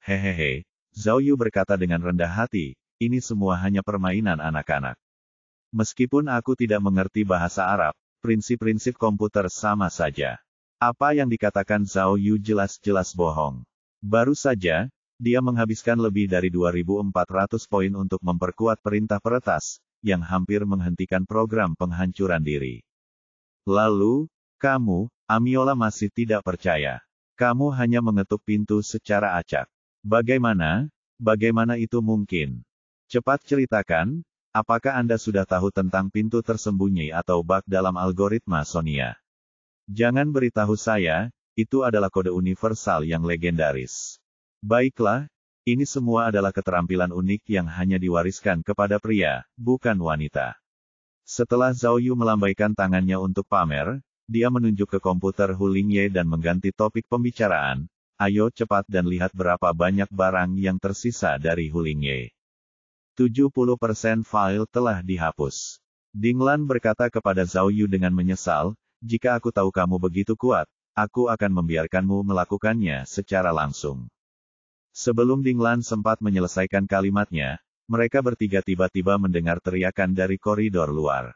hehehe. Zhao Yu berkata dengan rendah hati, ini semua hanya permainan anak-anak. Meskipun aku tidak mengerti bahasa Arab, prinsip-prinsip komputer sama saja. Apa yang dikatakan Zhao Yu jelas-jelas bohong. Baru saja, dia menghabiskan lebih dari 2.400 poin untuk memperkuat perintah peretas, yang hampir menghentikan program penghancuran diri. Lalu, kamu, Amiola masih tidak percaya. Kamu hanya mengetuk pintu secara acak. Bagaimana itu mungkin? Cepat ceritakan, apakah Anda sudah tahu tentang pintu tersembunyi atau bug dalam algoritma Sonia? Jangan beritahu saya, itu adalah kode universal yang legendaris. Baiklah, ini semua adalah keterampilan unik yang hanya diwariskan kepada pria, bukan wanita. Setelah Zhao Yu melambaikan tangannya untuk pamer, dia menunjuk ke komputer Hulingye dan mengganti topik pembicaraan. Ayo cepat dan lihat berapa banyak barang yang tersisa dari Hulingye. 70% file telah dihapus. Dinglan berkata kepada Zhao Yu dengan menyesal, jika aku tahu kamu begitu kuat, aku akan membiarkanmu melakukannya secara langsung. Sebelum Dinglan sempat menyelesaikan kalimatnya, mereka bertiga tiba-tiba mendengar teriakan dari koridor luar.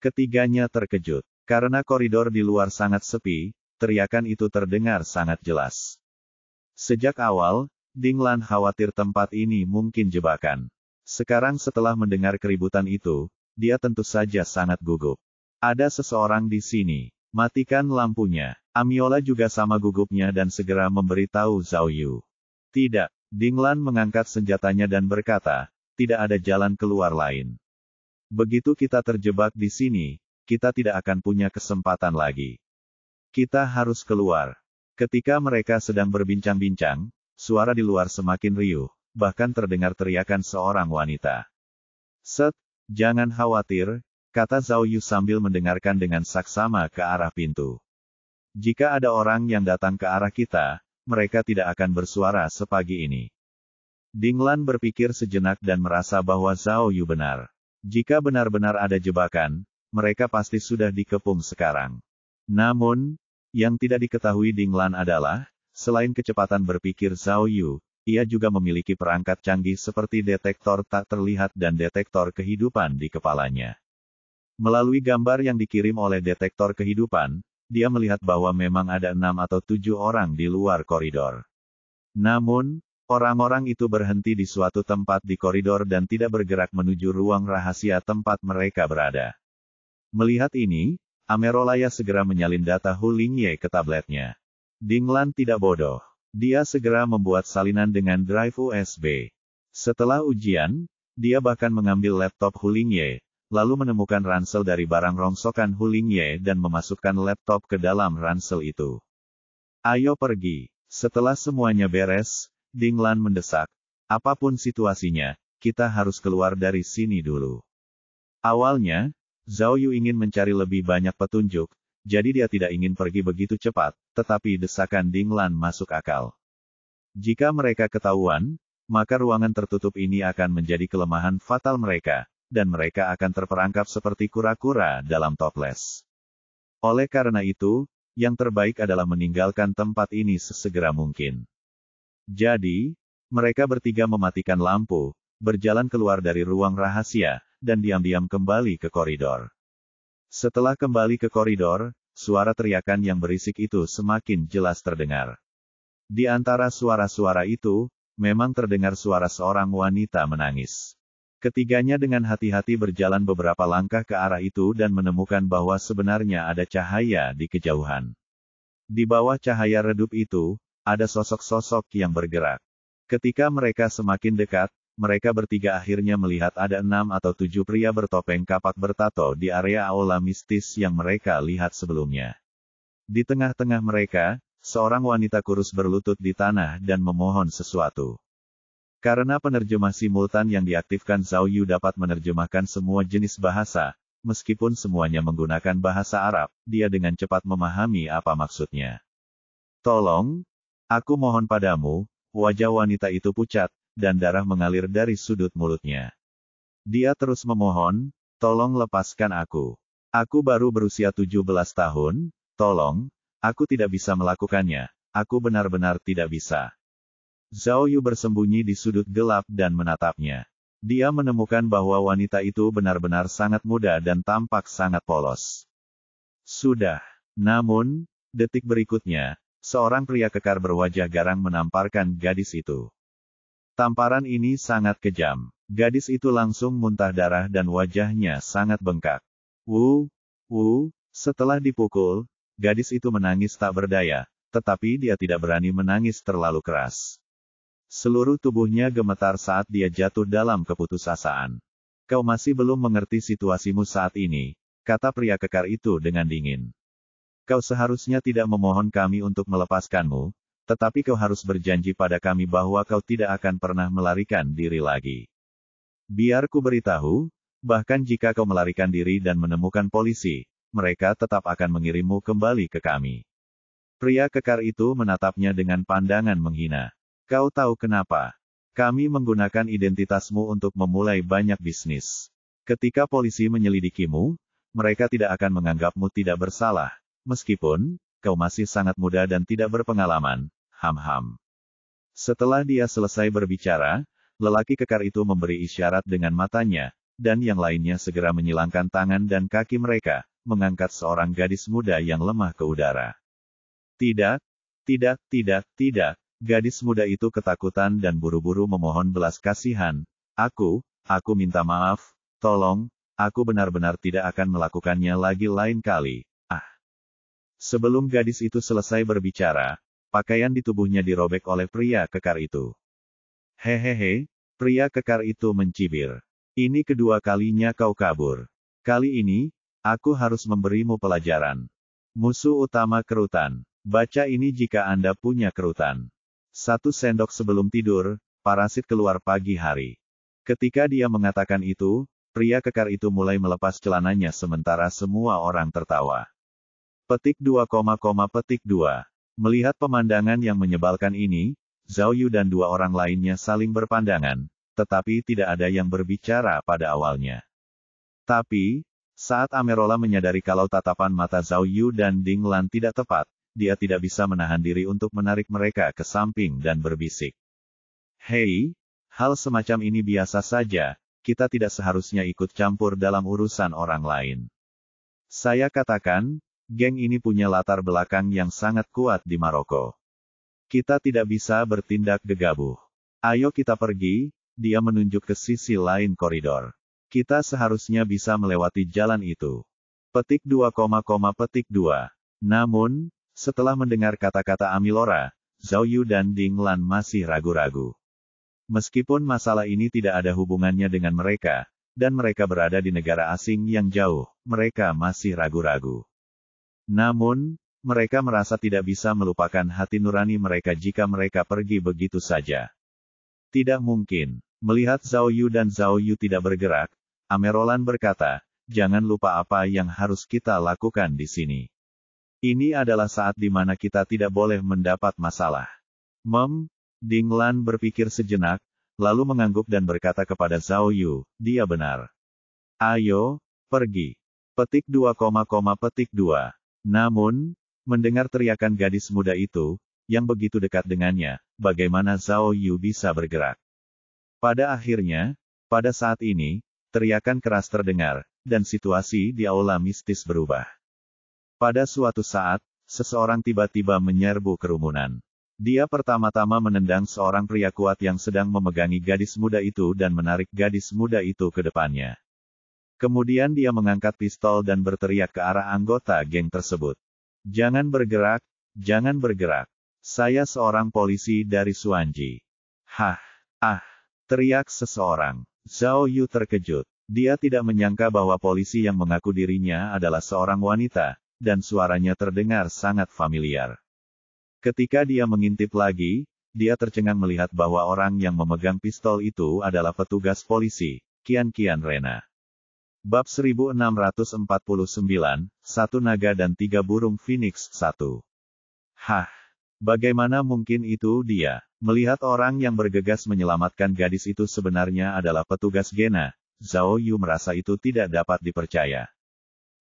Ketiganya terkejut. Karena koridor di luar sangat sepi, teriakan itu terdengar sangat jelas. Sejak awal, Ding Lan khawatir tempat ini mungkin jebakan. Sekarang setelah mendengar keributan itu, dia tentu saja sangat gugup. Ada seseorang di sini. Matikan lampunya. Amiola juga sama gugupnya dan segera memberitahu Zhao Yu. Tidak. Ding Lan mengangkat senjatanya dan berkata, tidak ada jalan keluar lain. Begitu kita terjebak di sini, kita tidak akan punya kesempatan lagi. Kita harus keluar. Ketika mereka sedang berbincang-bincang, suara di luar semakin riuh, bahkan terdengar teriakan seorang wanita. Set, jangan khawatir, kata Zhao Yu sambil mendengarkan dengan saksama ke arah pintu. Jika ada orang yang datang ke arah kita, mereka tidak akan bersuara sepagi ini. Ding Lan berpikir sejenak dan merasa bahwa Zhao Yu benar. Jika benar-benar ada jebakan, mereka pasti sudah dikepung sekarang. Namun, yang tidak diketahui Ding Lan adalah, selain kecepatan berpikir Zhao Yu, ia juga memiliki perangkat canggih seperti detektor tak terlihat dan detektor kehidupan di kepalanya. Melalui gambar yang dikirim oleh detektor kehidupan, dia melihat bahwa memang ada 6 atau 7 orang di luar koridor. Namun, orang-orang itu berhenti di suatu tempat di koridor dan tidak bergerak menuju ruang rahasia tempat mereka berada. Melihat ini, Amerolaya segera menyalin data Hu Lingye ke tabletnya. Ding Lan tidak bodoh. Dia segera membuat salinan dengan drive USB. Setelah ujian, dia bahkan mengambil laptop Hu Lingye, lalu menemukan ransel dari barang rongsokan Hu Lingye dan memasukkan laptop ke dalam ransel itu. Ayo pergi. Setelah semuanya beres, Ding Lan mendesak. Apapun situasinya, kita harus keluar dari sini dulu. Awalnya, Zhao Yu ingin mencari lebih banyak petunjuk, jadi dia tidak ingin pergi begitu cepat, tetapi desakan Ding Lan masuk akal. Jika mereka ketahuan, maka ruangan tertutup ini akan menjadi kelemahan fatal mereka, dan mereka akan terperangkap seperti kura-kura dalam toples. Oleh karena itu, yang terbaik adalah meninggalkan tempat ini sesegera mungkin. Jadi, mereka bertiga mematikan lampu, berjalan keluar dari ruang rahasia, dan diam-diam kembali ke koridor. Setelah kembali ke koridor, suara teriakan yang berisik itu semakin jelas terdengar. Di antara suara-suara itu, memang terdengar suara seorang wanita menangis. Ketiganya dengan hati-hati berjalan beberapa langkah ke arah itu dan menemukan bahwa sebenarnya ada cahaya di kejauhan. Di bawah cahaya redup itu, ada sosok-sosok yang bergerak. Ketika mereka semakin dekat, mereka bertiga akhirnya melihat ada 6 atau 7 pria bertopeng kapak bertato di area aula mistis yang mereka lihat sebelumnya. Di tengah-tengah mereka, seorang wanita kurus berlutut di tanah dan memohon sesuatu. Karena penerjemah simultan yang diaktifkan Zhao Yu dapat menerjemahkan semua jenis bahasa, meskipun semuanya menggunakan bahasa Arab, dia dengan cepat memahami apa maksudnya. Tolong, aku mohon padamu, wajah wanita itu pucat, dan darah mengalir dari sudut mulutnya. Dia terus memohon, tolong lepaskan aku. Aku baru berusia 17 tahun, tolong, aku tidak bisa melakukannya, aku benar-benar tidak bisa. Zhao Yu bersembunyi di sudut gelap dan menatapnya. Dia menemukan bahwa wanita itu benar-benar sangat muda dan tampak sangat polos. Sudah. Namun, detik berikutnya, seorang pria kekar berwajah garang menamparkan gadis itu. Tamparan ini sangat kejam. Gadis itu langsung muntah darah dan wajahnya sangat bengkak. Setelah dipukul, gadis itu menangis tak berdaya, tetapi dia tidak berani menangis terlalu keras. Seluruh tubuhnya gemetar saat dia jatuh dalam keputusasaan. Kau masih belum mengerti situasimu saat ini, kata pria kekar itu dengan dingin. Kau seharusnya tidak memohon kami untuk melepaskanmu, tetapi kau harus berjanji pada kami bahwa kau tidak akan pernah melarikan diri lagi. Biar ku beritahu, bahkan jika kau melarikan diri dan menemukan polisi, mereka tetap akan mengirimmu kembali ke kami. Pria kekar itu menatapnya dengan pandangan menghina. Kau tahu kenapa? Kami menggunakan identitasmu untuk memulai banyak bisnis. Ketika polisi menyelidikimu, mereka tidak akan menganggapmu tidak bersalah, meskipun kau masih sangat muda dan tidak berpengalaman. Setelah dia selesai berbicara, lelaki kekar itu memberi isyarat dengan matanya, dan yang lainnya segera menyilangkan tangan dan kaki mereka, mengangkat seorang gadis muda yang lemah ke udara. Tidak, tidak, tidak, tidak. Gadis muda itu ketakutan dan buru-buru memohon belas kasihan. Aku minta maaf, tolong, aku benar-benar tidak akan melakukannya lagi lain kali. Ah. Sebelum gadis itu selesai berbicara, pakaian di tubuhnya dirobek oleh pria kekar itu. Hehehe, pria kekar itu mencibir. Ini kedua kalinya kau kabur. Kali ini, aku harus memberimu pelajaran. Musuh utama kerutan. Baca ini jika Anda punya kerutan. 1 sendok sebelum tidur, parasit keluar pagi hari. Ketika dia mengatakan itu, pria kekar itu mulai melepas celananya sementara semua orang tertawa. Petik 2, petik 2. Melihat pemandangan yang menyebalkan ini, Zhao Yu dan 2 orang lainnya saling berpandangan, tetapi tidak ada yang berbicara pada awalnya. Tapi, saat Amerola menyadari kalau tatapan mata Zhao Yu dan Ding Lan tidak tepat, dia tidak bisa menahan diri untuk menarik mereka ke samping dan berbisik. Hei, hal semacam ini biasa saja, kita tidak seharusnya ikut campur dalam urusan orang lain. Saya katakan, geng ini punya latar belakang yang sangat kuat di Maroko. Kita tidak bisa bertindak gegabah. Ayo kita pergi, dia menunjuk ke sisi lain koridor. Kita seharusnya bisa melewati jalan itu. Petik 2, petik 2. Namun, setelah mendengar kata-kata Amilora, Zhao Yu dan Ding Lan masih ragu-ragu. Meskipun masalah ini tidak ada hubungannya dengan mereka, dan mereka berada di negara asing yang jauh, mereka masih ragu-ragu. Namun, mereka merasa tidak bisa melupakan hati nurani mereka jika mereka pergi begitu saja. Tidak mungkin. Melihat Zhao Yu dan Zhao Yu tidak bergerak, Amerolan berkata, jangan lupa apa yang harus kita lakukan di sini. Ini adalah saat di mana kita tidak boleh mendapat masalah. Ding Lan berpikir sejenak, lalu mengangguk dan berkata kepada Zhao Yu, dia benar. Ayo, pergi. Petik 2, petik 2. Namun, mendengar teriakan gadis muda itu, yang begitu dekat dengannya, bagaimana Zhao Yu bisa bergerak? Pada akhirnya, pada saat ini, teriakan keras terdengar, dan situasi di aula mistis berubah. Pada suatu saat, seseorang tiba-tiba menyerbu kerumunan. Dia pertama-tama menendang seorang pria kuat yang sedang memegangi gadis muda itu dan menarik gadis muda itu ke depannya. Kemudian dia mengangkat pistol dan berteriak ke arah anggota geng tersebut. Jangan bergerak, jangan bergerak. Saya seorang polisi dari Suanji. Teriak seseorang. Zhao Yu terkejut. Dia tidak menyangka bahwa polisi yang mengaku dirinya adalah seorang wanita, dan suaranya terdengar sangat familiar. Ketika dia mengintip lagi, dia tercengang melihat bahwa orang yang memegang pistol itu adalah petugas polisi, Qian Rena. Bab 1649, 1 Naga dan 3 Burung Phoenix 1. Bagaimana mungkin itu dia? Melihat orang yang bergegas menyelamatkan gadis itu sebenarnya adalah petugas Gena, Zhao Yu merasa itu tidak dapat dipercaya.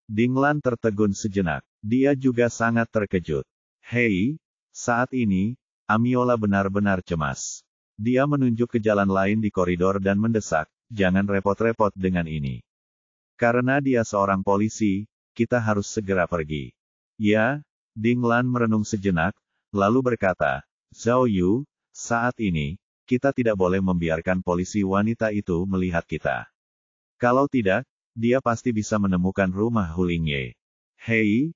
Ding Lan tertegun sejenak. Dia juga sangat terkejut. Hei, saat ini, Amiola benar-benar cemas. Dia menunjuk ke jalan lain di koridor dan mendesak, jangan repot-repot dengan ini. Karena dia seorang polisi, kita harus segera pergi. Ya, Ding Lan merenung sejenak, lalu berkata, Zhao Yu, saat ini, kita tidak boleh membiarkan polisi wanita itu melihat kita. Kalau tidak, dia pasti bisa menemukan rumah Hulingye. Hei,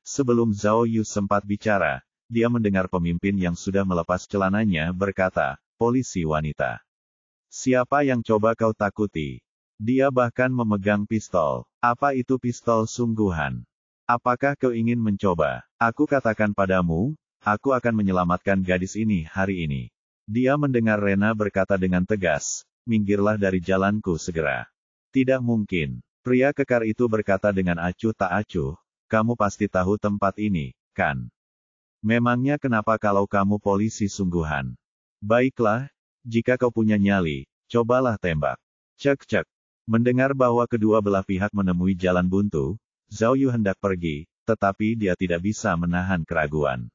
sebelum Zhao Yu sempat bicara, dia mendengar pemimpin yang sudah melepas celananya berkata, polisi wanita. Siapa yang coba kau takuti? Dia bahkan memegang pistol. Apa itu pistol sungguhan? Apakah kau ingin mencoba? Aku katakan padamu, aku akan menyelamatkan gadis ini hari ini. Dia mendengar Rena berkata dengan tegas, minggirlah dari jalanku segera. Tidak mungkin. Pria kekar itu berkata dengan acuh tak acuh, kamu pasti tahu tempat ini, kan? Memangnya kenapa kalau kamu polisi sungguhan? Baiklah, jika kau punya nyali, cobalah tembak. Cek. Mendengar bahwa kedua belah pihak menemui jalan buntu, Zhao Yu hendak pergi, tetapi dia tidak bisa menahan keraguan.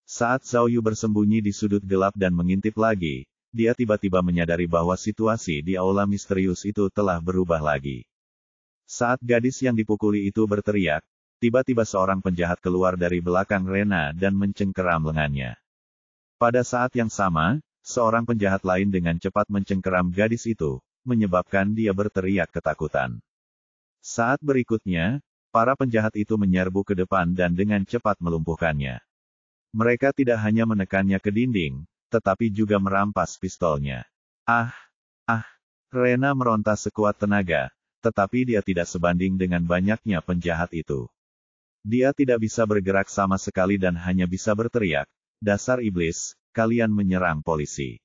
Saat Zhao Yu bersembunyi di sudut gelap dan mengintip lagi, dia tiba-tiba menyadari bahwa situasi di aula misterius itu telah berubah lagi. Saat gadis yang dipukuli itu berteriak, tiba-tiba seorang penjahat keluar dari belakang Rena dan mencengkeram lengannya. Pada saat yang sama, seorang penjahat lain dengan cepat mencengkeram gadis itu, menyebabkan dia berteriak ketakutan. Saat berikutnya, para penjahat itu menyerbu ke depan dan dengan cepat melumpuhkannya. Mereka tidak hanya menekannya ke dinding, tetapi juga merampas pistolnya. Rena meronta sekuat tenaga, tetapi dia tidak sebanding dengan banyaknya penjahat itu. Dia tidak bisa bergerak sama sekali dan hanya bisa berteriak, "Dasar iblis, kalian menyerang polisi.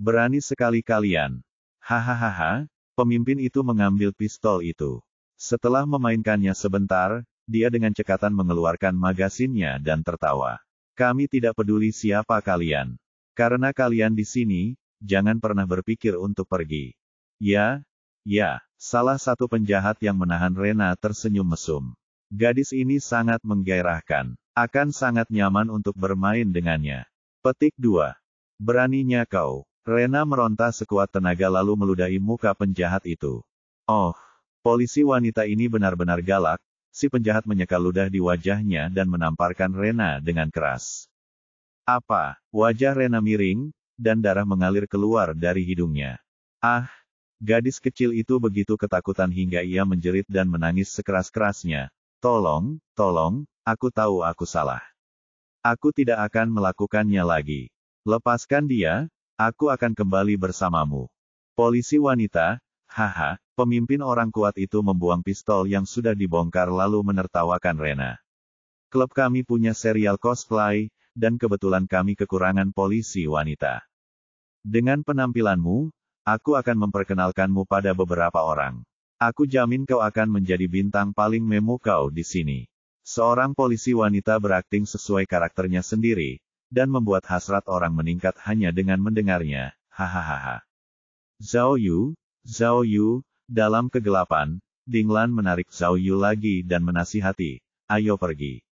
Berani sekali kalian." Hahaha, pemimpin itu mengambil pistol itu. Setelah memainkannya sebentar, dia dengan cekatan mengeluarkan magasinnya dan tertawa. "Kami tidak peduli siapa kalian. Karena kalian di sini, jangan pernah berpikir untuk pergi." Ya, salah satu penjahat yang menahan Rena tersenyum mesum. Gadis ini sangat menggairahkan. Akan sangat nyaman untuk bermain dengannya. Petik 2. Beraninya kau. Rena meronta sekuat tenaga lalu meludahi muka penjahat itu. Oh, polisi wanita ini benar-benar galak. Si penjahat menyeka ludah di wajahnya dan menamparkan Rena dengan keras. Apa? Wajah Rena miring, dan darah mengalir keluar dari hidungnya. Gadis kecil itu begitu ketakutan hingga ia menjerit dan menangis sekeras-kerasnya. Tolong, aku tahu aku salah. Aku tidak akan melakukannya lagi. Lepaskan dia, aku akan kembali bersamamu. Polisi wanita, pemimpin orang kuat itu membuang pistol yang sudah dibongkar lalu menertawakan Rena. Klub kami punya serial cosplay, dan kebetulan kami kekurangan polisi wanita. Dengan penampilanmu, aku akan memperkenalkanmu pada beberapa orang. Aku jamin kau akan menjadi bintang paling memukau di sini. Seorang polisi wanita berakting sesuai karakternya sendiri, dan membuat hasrat orang meningkat hanya dengan mendengarnya. Hahaha. Zhao Yu, dalam kegelapan, Dinglan menarik Zhao Yu lagi dan menasihati, "Ayo pergi.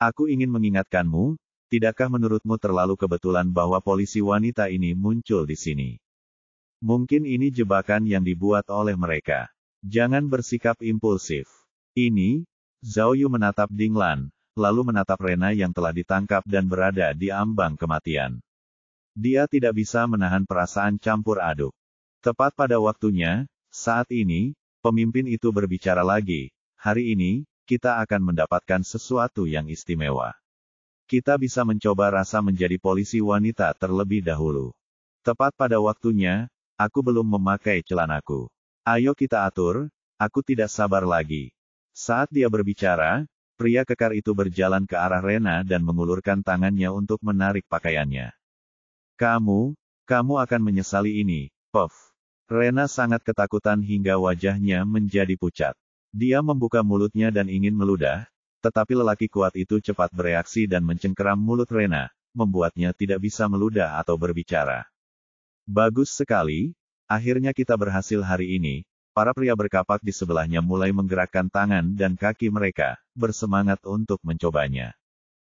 Aku ingin mengingatkanmu, tidakkah menurutmu terlalu kebetulan bahwa polisi wanita ini muncul di sini? Mungkin ini jebakan yang dibuat oleh mereka. Jangan bersikap impulsif." Ini, Zhao Yu menatap Dinglan, lalu menatap Rena yang telah ditangkap dan berada di ambang kematian. Dia tidak bisa menahan perasaan campur aduk. Tepat pada waktunya, saat ini, pemimpin itu berbicara lagi. "Hari ini, kita akan mendapatkan sesuatu yang istimewa. Kita bisa mencoba rasa menjadi polisi wanita terlebih dahulu. Tepat pada waktunya, aku belum memakai celanaku. Ayo kita atur, aku tidak sabar lagi." Saat dia berbicara, pria kekar itu berjalan ke arah Rena dan mengulurkan tangannya untuk menarik pakaiannya. Kamu akan menyesali ini, Puff." Rena sangat ketakutan hingga wajahnya menjadi pucat. Dia membuka mulutnya dan ingin meludah, tetapi lelaki kuat itu cepat bereaksi dan mencengkeram mulut Rena, membuatnya tidak bisa meludah atau berbicara. "Bagus sekali. Akhirnya kita berhasil hari ini." Para pria berkapak di sebelahnya mulai menggerakkan tangan dan kaki mereka, bersemangat untuk mencobanya.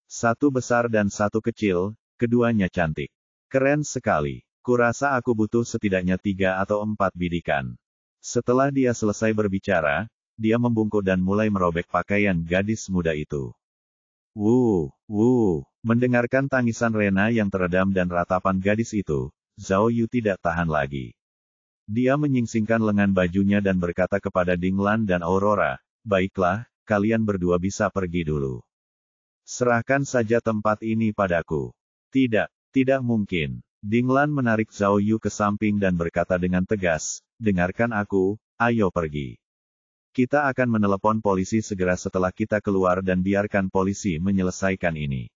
Satu besar dan satu kecil, keduanya cantik. "Keren sekali. Kurasa aku butuh setidaknya 3 atau 4 bidikan." Setelah dia selesai berbicara, dia membungkuk dan mulai merobek pakaian gadis muda itu. Mendengarkan tangisan Rena yang teredam dan ratapan gadis itu, Zhao Yu tidak tahan lagi. Dia menyingsingkan lengan bajunya dan berkata kepada Dinglan dan Aurora, "Baiklah, kalian berdua bisa pergi dulu. Serahkan saja tempat ini padaku." Tidak mungkin." Dinglan menarik Zhao Yu ke samping dan berkata dengan tegas, "Dengarkan aku, ayo pergi. Kita akan menelepon polisi segera setelah kita keluar dan biarkan polisi menyelesaikan ini."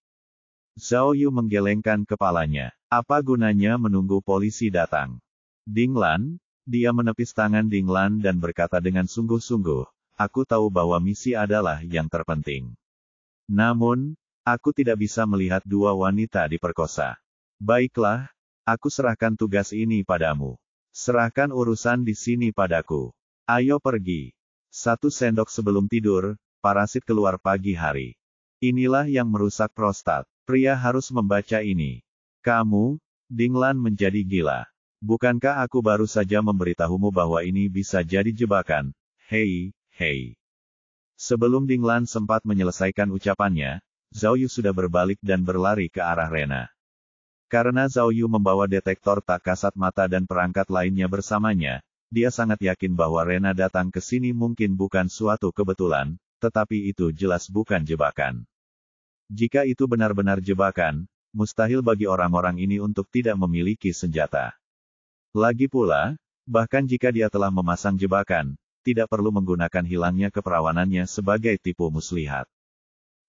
Zhao Yu menggelengkan kepalanya. Apa gunanya menunggu polisi datang? Dinglan, dia menepis tangan Dinglan dan berkata dengan sungguh-sungguh, "Aku tahu bahwa misi adalah yang terpenting. Namun, aku tidak bisa melihat dua wanita diperkosa. Baiklah, aku serahkan tugas ini padamu. Serahkan urusan di sini padaku. Ayo pergi." 1 sendok sebelum tidur, parasit keluar pagi hari. Inilah yang merusak prostat. Pria harus membaca ini. Kamu, Dinglan menjadi gila. Bukankah aku baru saja memberitahumu bahwa ini bisa jadi jebakan? Hei, hei. Sebelum Dinglan sempat menyelesaikan ucapannya, Zhao Yu sudah berbalik dan berlari ke arah Rena. Karena Zhao Yu membawa detektor tak kasat mata dan perangkat lainnya bersamanya, dia sangat yakin bahwa Rena datang ke sini mungkin bukan suatu kebetulan, tetapi itu jelas bukan jebakan. Jika itu benar-benar jebakan, mustahil bagi orang-orang ini untuk tidak memiliki senjata. Lagi pula, bahkan jika dia telah memasang jebakan, tidak perlu menggunakan hilangnya keperawanannya sebagai tipu muslihat.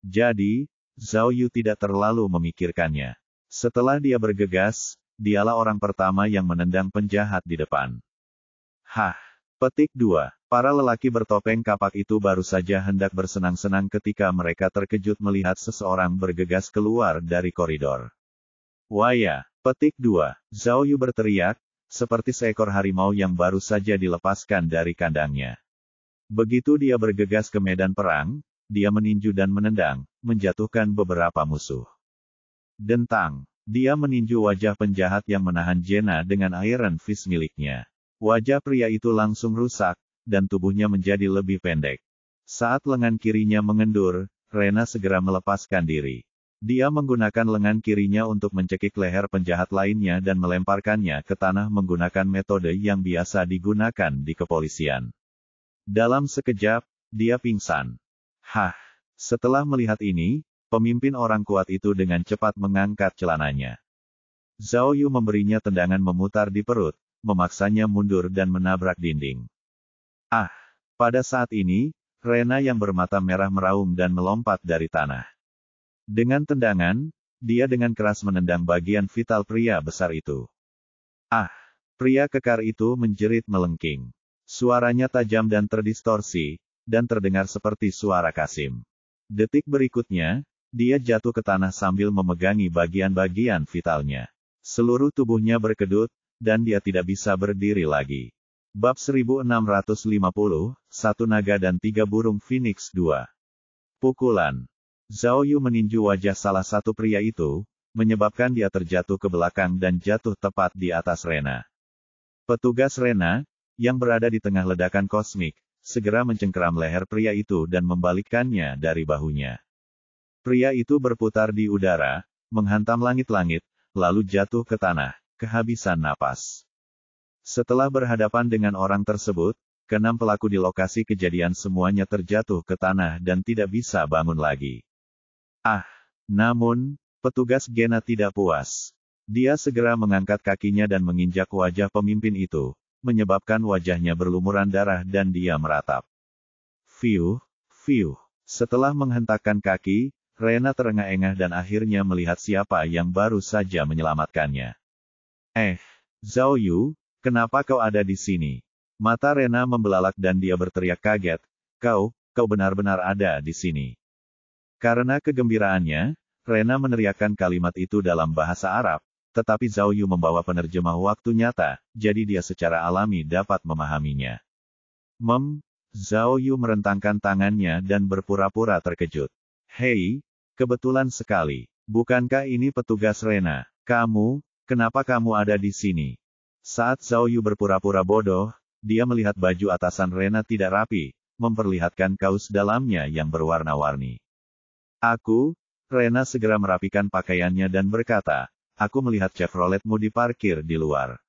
Jadi, Zhao Yu tidak terlalu memikirkannya. Setelah dia bergegas, dialah orang pertama yang menendang penjahat di depan. Hah! Petik 2. Para lelaki bertopeng kapak itu baru saja hendak bersenang-senang ketika mereka terkejut melihat seseorang bergegas keluar dari koridor. Waya! Petik 2. Zhao Yu berteriak, seperti seekor harimau yang baru saja dilepaskan dari kandangnya. Begitu dia bergegas ke medan perang, dia meninju dan menendang, menjatuhkan beberapa musuh. Dentang! Dia meninju wajah penjahat yang menahan Jenna dengan Iron Fist miliknya. Wajah pria itu langsung rusak, dan tubuhnya menjadi lebih pendek. Saat lengan kirinya mengendur, Rena segera melepaskan diri. Dia menggunakan lengan kirinya untuk mencekik leher penjahat lainnya dan melemparkannya ke tanah menggunakan metode yang biasa digunakan di kepolisian. Dalam sekejap, dia pingsan. Hah! Setelah melihat ini, pemimpin orang kuat itu dengan cepat mengangkat celananya. Zhao Yu memberinya tendangan memutar di perut, memaksanya mundur dan menabrak dinding. Ah! Pada saat ini, Rena yang bermata merah meraung dan melompat dari tanah. Dengan tendangan, dia dengan keras menendang bagian vital pria besar itu. Ah! Pria kekar itu menjerit melengking. Suaranya tajam dan terdistorsi, dan terdengar seperti suara Kasim. Detik berikutnya, dia jatuh ke tanah sambil memegangi bagian-bagian vitalnya. Seluruh tubuhnya berkedut, dan dia tidak bisa berdiri lagi. Bab 1650, Satu Naga dan Tiga Burung Phoenix 2. Pukulan. Zhao Yu meninju wajah salah satu pria itu, menyebabkan dia terjatuh ke belakang dan jatuh tepat di atas Rena. Petugas Rena, yang berada di tengah ledakan kosmik, segera mencengkeram leher pria itu dan membalikkannya dari bahunya. Pria itu berputar di udara, menghantam langit-langit, lalu jatuh ke tanah, kehabisan napas. Setelah berhadapan dengan orang tersebut, keenam pelaku di lokasi kejadian semuanya terjatuh ke tanah dan tidak bisa bangun lagi. Ah! Namun, petugas Gena tidak puas. Dia segera mengangkat kakinya dan menginjak wajah pemimpin itu, menyebabkan wajahnya berlumuran darah dan dia meratap. Fiuh, fiuh. Setelah menghentakkan kaki, Rena terengah-engah dan akhirnya melihat siapa yang baru saja menyelamatkannya. Zhao Yu, kenapa kau ada di sini? Mata Rena membelalak dan dia berteriak kaget, kau benar-benar ada di sini. Karena kegembiraannya, Rena meneriakkan kalimat itu dalam bahasa Arab, tetapi Zhao Yu membawa penerjemah waktu nyata, jadi dia secara alami dapat memahaminya. Zhao Yu merentangkan tangannya dan berpura-pura terkejut. Hei, kebetulan sekali. Bukankah ini petugas Rena? Kenapa kamu ada di sini? Saat Zhao Yu berpura-pura bodoh, dia melihat baju atasan Rena tidak rapi, memperlihatkan kaus dalamnya yang berwarna-warni. Rena segera merapikan pakaiannya dan berkata, aku melihat Chevroletmu diparkir di luar.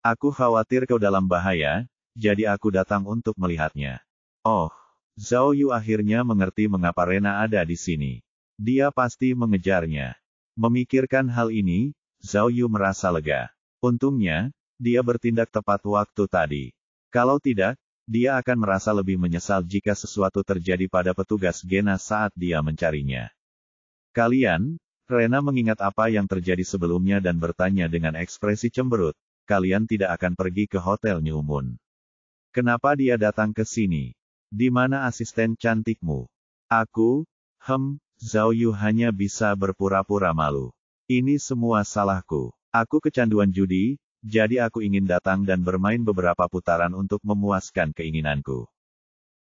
Aku khawatir kau dalam bahaya, jadi aku datang untuk melihatnya. Oh, Zhao Yu akhirnya mengerti mengapa Rena ada di sini. Dia pasti mengejarnya. Memikirkan hal ini, Zhao Yu merasa lega. Untungnya, dia bertindak tepat waktu tadi. Kalau tidak, dia akan merasa lebih menyesal jika sesuatu terjadi pada petugas Gena saat dia mencarinya. Rena mengingat apa yang terjadi sebelumnya dan bertanya dengan ekspresi cemberut, kalian tidak akan pergi ke Hotel New Moon. Kenapa dia datang ke sini? Di mana asisten cantikmu? Zhao Yu hanya bisa berpura-pura malu. Ini semua salahku. Aku kecanduan judi, jadi aku ingin datang dan bermain beberapa putaran untuk memuaskan keinginanku.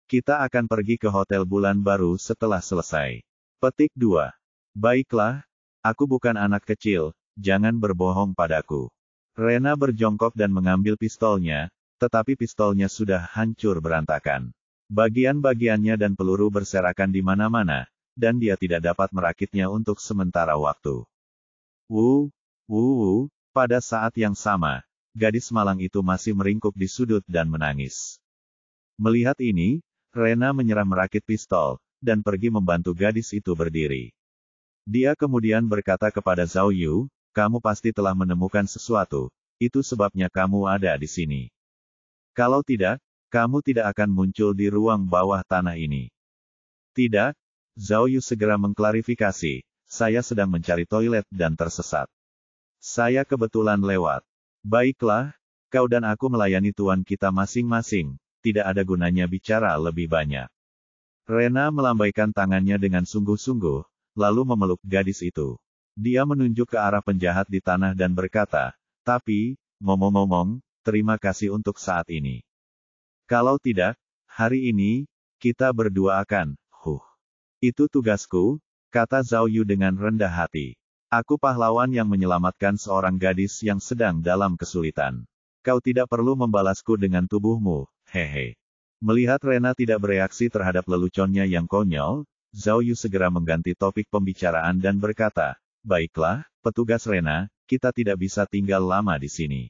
Kita akan pergi ke Hotel Bulan Baru setelah selesai. Petik 2. Baiklah, aku bukan anak kecil, jangan berbohong padaku. Rena berjongkok dan mengambil pistolnya, tetapi pistolnya sudah hancur berantakan. Bagian-bagiannya dan peluru berserakan di mana-mana, dan dia tidak dapat merakitnya untuk sementara waktu. Pada saat yang sama, gadis malang itu masih meringkuk di sudut dan menangis. Melihat ini, Rena menyerah merakit pistol, dan pergi membantu gadis itu berdiri. Dia kemudian berkata kepada Zhao Yu, kamu pasti telah menemukan sesuatu, itu sebabnya kamu ada di sini. Kalau tidak, kamu tidak akan muncul di ruang bawah tanah ini. Tidak, Zhao Yu segera mengklarifikasi, saya sedang mencari toilet dan tersesat. Saya kebetulan lewat. Baiklah, kau dan aku melayani tuan kita masing-masing, tidak ada gunanya bicara lebih banyak. Rena melambaikan tangannya dengan sungguh-sungguh, lalu memeluk gadis itu. Dia menunjuk ke arah penjahat di tanah dan berkata, tapi, ngomong-ngomong, terima kasih untuk saat ini. Kalau tidak, hari ini, kita berdua akan, Itu tugasku, kata Zhao Yu dengan rendah hati. Aku pahlawan yang menyelamatkan seorang gadis yang sedang dalam kesulitan. Kau tidak perlu membalasku dengan tubuhmu, hehe. Melihat Rena tidak bereaksi terhadap leluconnya yang konyol, Zhao Yu segera mengganti topik pembicaraan dan berkata, baiklah, petugas Rena, kita tidak bisa tinggal lama di sini.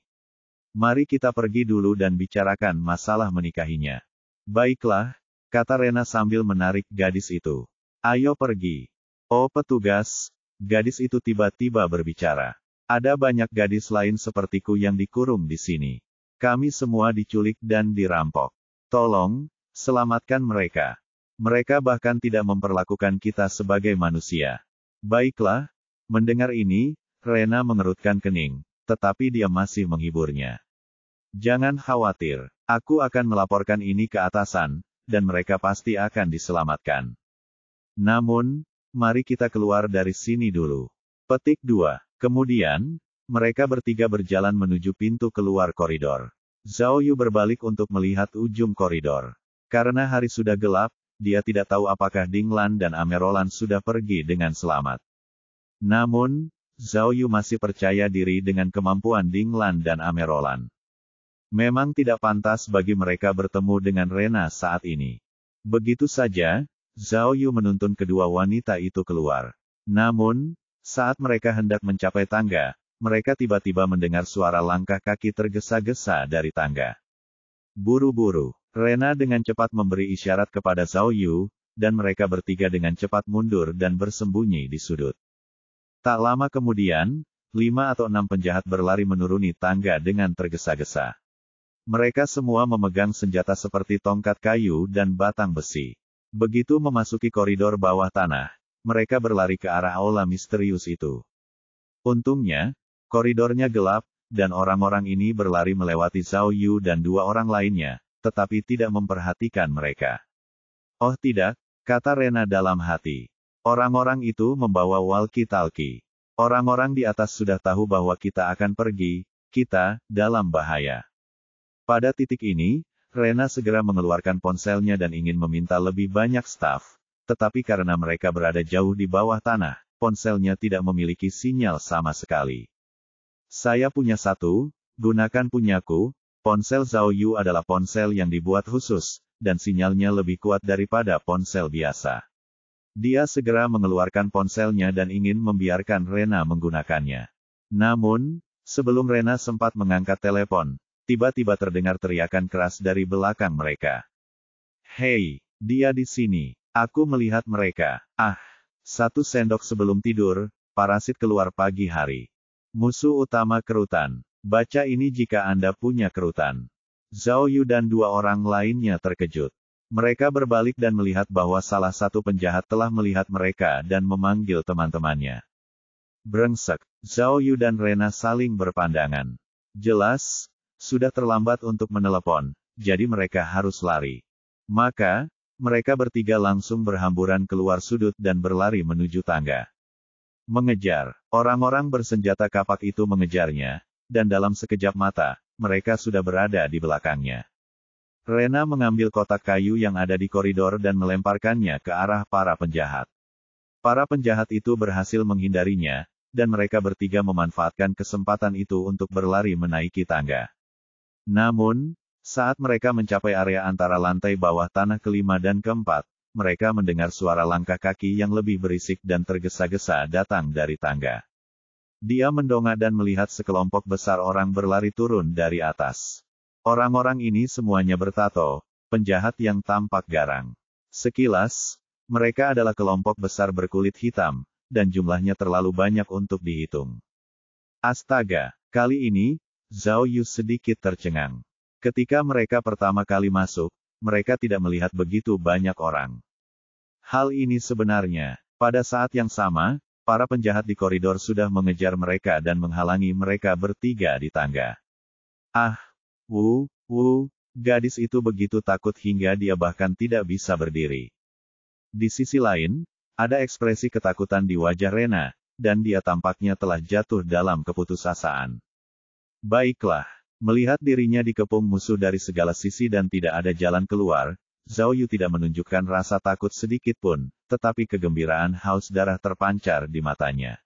Mari kita pergi dulu dan bicarakan masalah menikahinya. Baiklah, kata Rena sambil menarik gadis itu. Ayo pergi. Oh petugas, gadis itu tiba-tiba berbicara. Ada banyak gadis lain sepertiku yang dikurung di sini. Kami semua diculik dan dirampok. Tolong, selamatkan mereka. Mereka bahkan tidak memperlakukan kita sebagai manusia. Baiklah, mendengar ini, Rena mengerutkan kening, tetapi dia masih menghiburnya. Jangan khawatir, aku akan melaporkan ini ke atasan, dan mereka pasti akan diselamatkan. Namun, mari kita keluar dari sini dulu. Petik 2. Kemudian, mereka bertiga berjalan menuju pintu keluar koridor. Zhao Yu berbalik untuk melihat ujung koridor. Karena hari sudah gelap, dia tidak tahu apakah Ding Lan dan Amerolan sudah pergi dengan selamat. Namun, Zhao Yu masih percaya diri dengan kemampuan Ding Lan dan Amerolan. Memang tidak pantas bagi mereka bertemu dengan Rena saat ini. Begitu saja, Zhao Yu menuntun kedua wanita itu keluar. Namun, saat mereka hendak mencapai tangga, mereka tiba-tiba mendengar suara langkah kaki tergesa-gesa dari tangga. Buru-buru, Rena dengan cepat memberi isyarat kepada Zhao Yu, dan mereka bertiga dengan cepat mundur dan bersembunyi di sudut. Tak lama kemudian, 5 atau 6 penjahat berlari menuruni tangga dengan tergesa-gesa. Mereka semua memegang senjata seperti tongkat kayu dan batang besi. Begitu memasuki koridor bawah tanah, mereka berlari ke arah aula misterius itu. Untungnya, koridornya gelap, dan orang-orang ini berlari melewati Zhao Yu dan 2 orang lainnya, tetapi tidak memperhatikan mereka. Oh tidak, kata Rena dalam hati. Orang-orang itu membawa walkie-talkie. Orang-orang di atas sudah tahu bahwa kita akan pergi, kita dalam bahaya. Pada titik ini, Rena segera mengeluarkan ponselnya dan ingin meminta lebih banyak staf, tetapi karena mereka berada jauh di bawah tanah, ponselnya tidak memiliki sinyal sama sekali. Saya punya satu, gunakan punyaku. Ponsel Zhao Yu adalah ponsel yang dibuat khusus, dan sinyalnya lebih kuat daripada ponsel biasa. Dia segera mengeluarkan ponselnya dan ingin membiarkan Rena menggunakannya. Namun, sebelum Rena sempat mengangkat telepon, tiba-tiba terdengar teriakan keras dari belakang mereka. Hei, dia di sini. Aku melihat mereka. Ah, 1 sendok sebelum tidur, parasit keluar pagi hari. Musuh utama kerutan. Baca ini jika Anda punya kerutan. Zhao Yu dan 2 orang lainnya terkejut. Mereka berbalik dan melihat bahwa salah satu penjahat telah melihat mereka dan memanggil teman-temannya. Brengsek, Zhao Yu dan Rena saling berpandangan. Jelas, sudah terlambat untuk menelepon, jadi mereka harus lari. Maka, mereka bertiga langsung berhamburan keluar sudut dan berlari menuju tangga. Mengejar, orang-orang bersenjata kapak itu mengejarnya, dan dalam sekejap mata, mereka sudah berada di belakangnya. Rena mengambil kotak kayu yang ada di koridor dan melemparkannya ke arah para penjahat. Para penjahat itu berhasil menghindarinya, dan mereka bertiga memanfaatkan kesempatan itu untuk berlari menaiki tangga. Namun, Saat mereka mencapai area antara lantai bawah tanah kelima dan keempat, mereka mendengar suara langkah kaki yang lebih berisik dan tergesa-gesa datang dari tangga. Dia mendongak dan melihat sekelompok besar orang berlari turun dari atas. Orang-orang ini semuanya bertato, penjahat yang tampak garang. Sekilas, mereka adalah kelompok besar berkulit hitam, dan jumlahnya terlalu banyak untuk dihitung. Astaga, kali ini, Zhao Yu sedikit tercengang. Ketika mereka pertama kali masuk, mereka tidak melihat begitu banyak orang. Hal ini sebenarnya, pada saat yang sama, para penjahat di koridor sudah mengejar mereka dan menghalangi mereka bertiga di tangga. Gadis itu begitu takut hingga dia bahkan tidak bisa berdiri. Di sisi lain, ada ekspresi ketakutan di wajah Rena, dan dia tampaknya telah jatuh dalam keputusasaan. Baiklah. Melihat dirinya dikepung musuh dari segala sisi dan tidak ada jalan keluar, Zhao Yu tidak menunjukkan rasa takut sedikit pun, tetapi kegembiraan haus darah terpancar di matanya.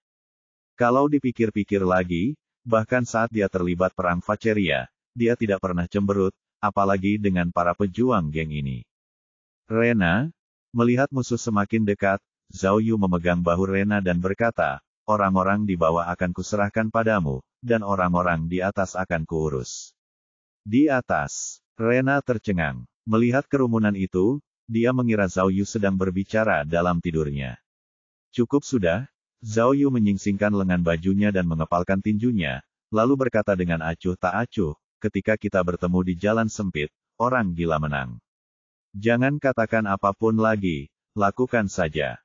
Kalau dipikir-pikir lagi, bahkan saat dia terlibat perang Vacheria, dia tidak pernah cemberut, apalagi dengan para pejuang geng ini. Rena, melihat musuh semakin dekat, Zhao Yu memegang bahu Rena dan berkata, orang-orang di bawah akan kuserahkan padamu, dan orang-orang di atas akan kuurus. Di atas, Rena tercengang. Melihat kerumunan itu, dia mengira Zhao Yu sedang berbicara dalam tidurnya. Cukup sudah, Zhao Yu menyingsingkan lengan bajunya dan mengepalkan tinjunya, lalu berkata dengan acuh tak acuh, ketika kita bertemu di jalan sempit, orang gila menang. Jangan katakan apapun lagi, lakukan saja.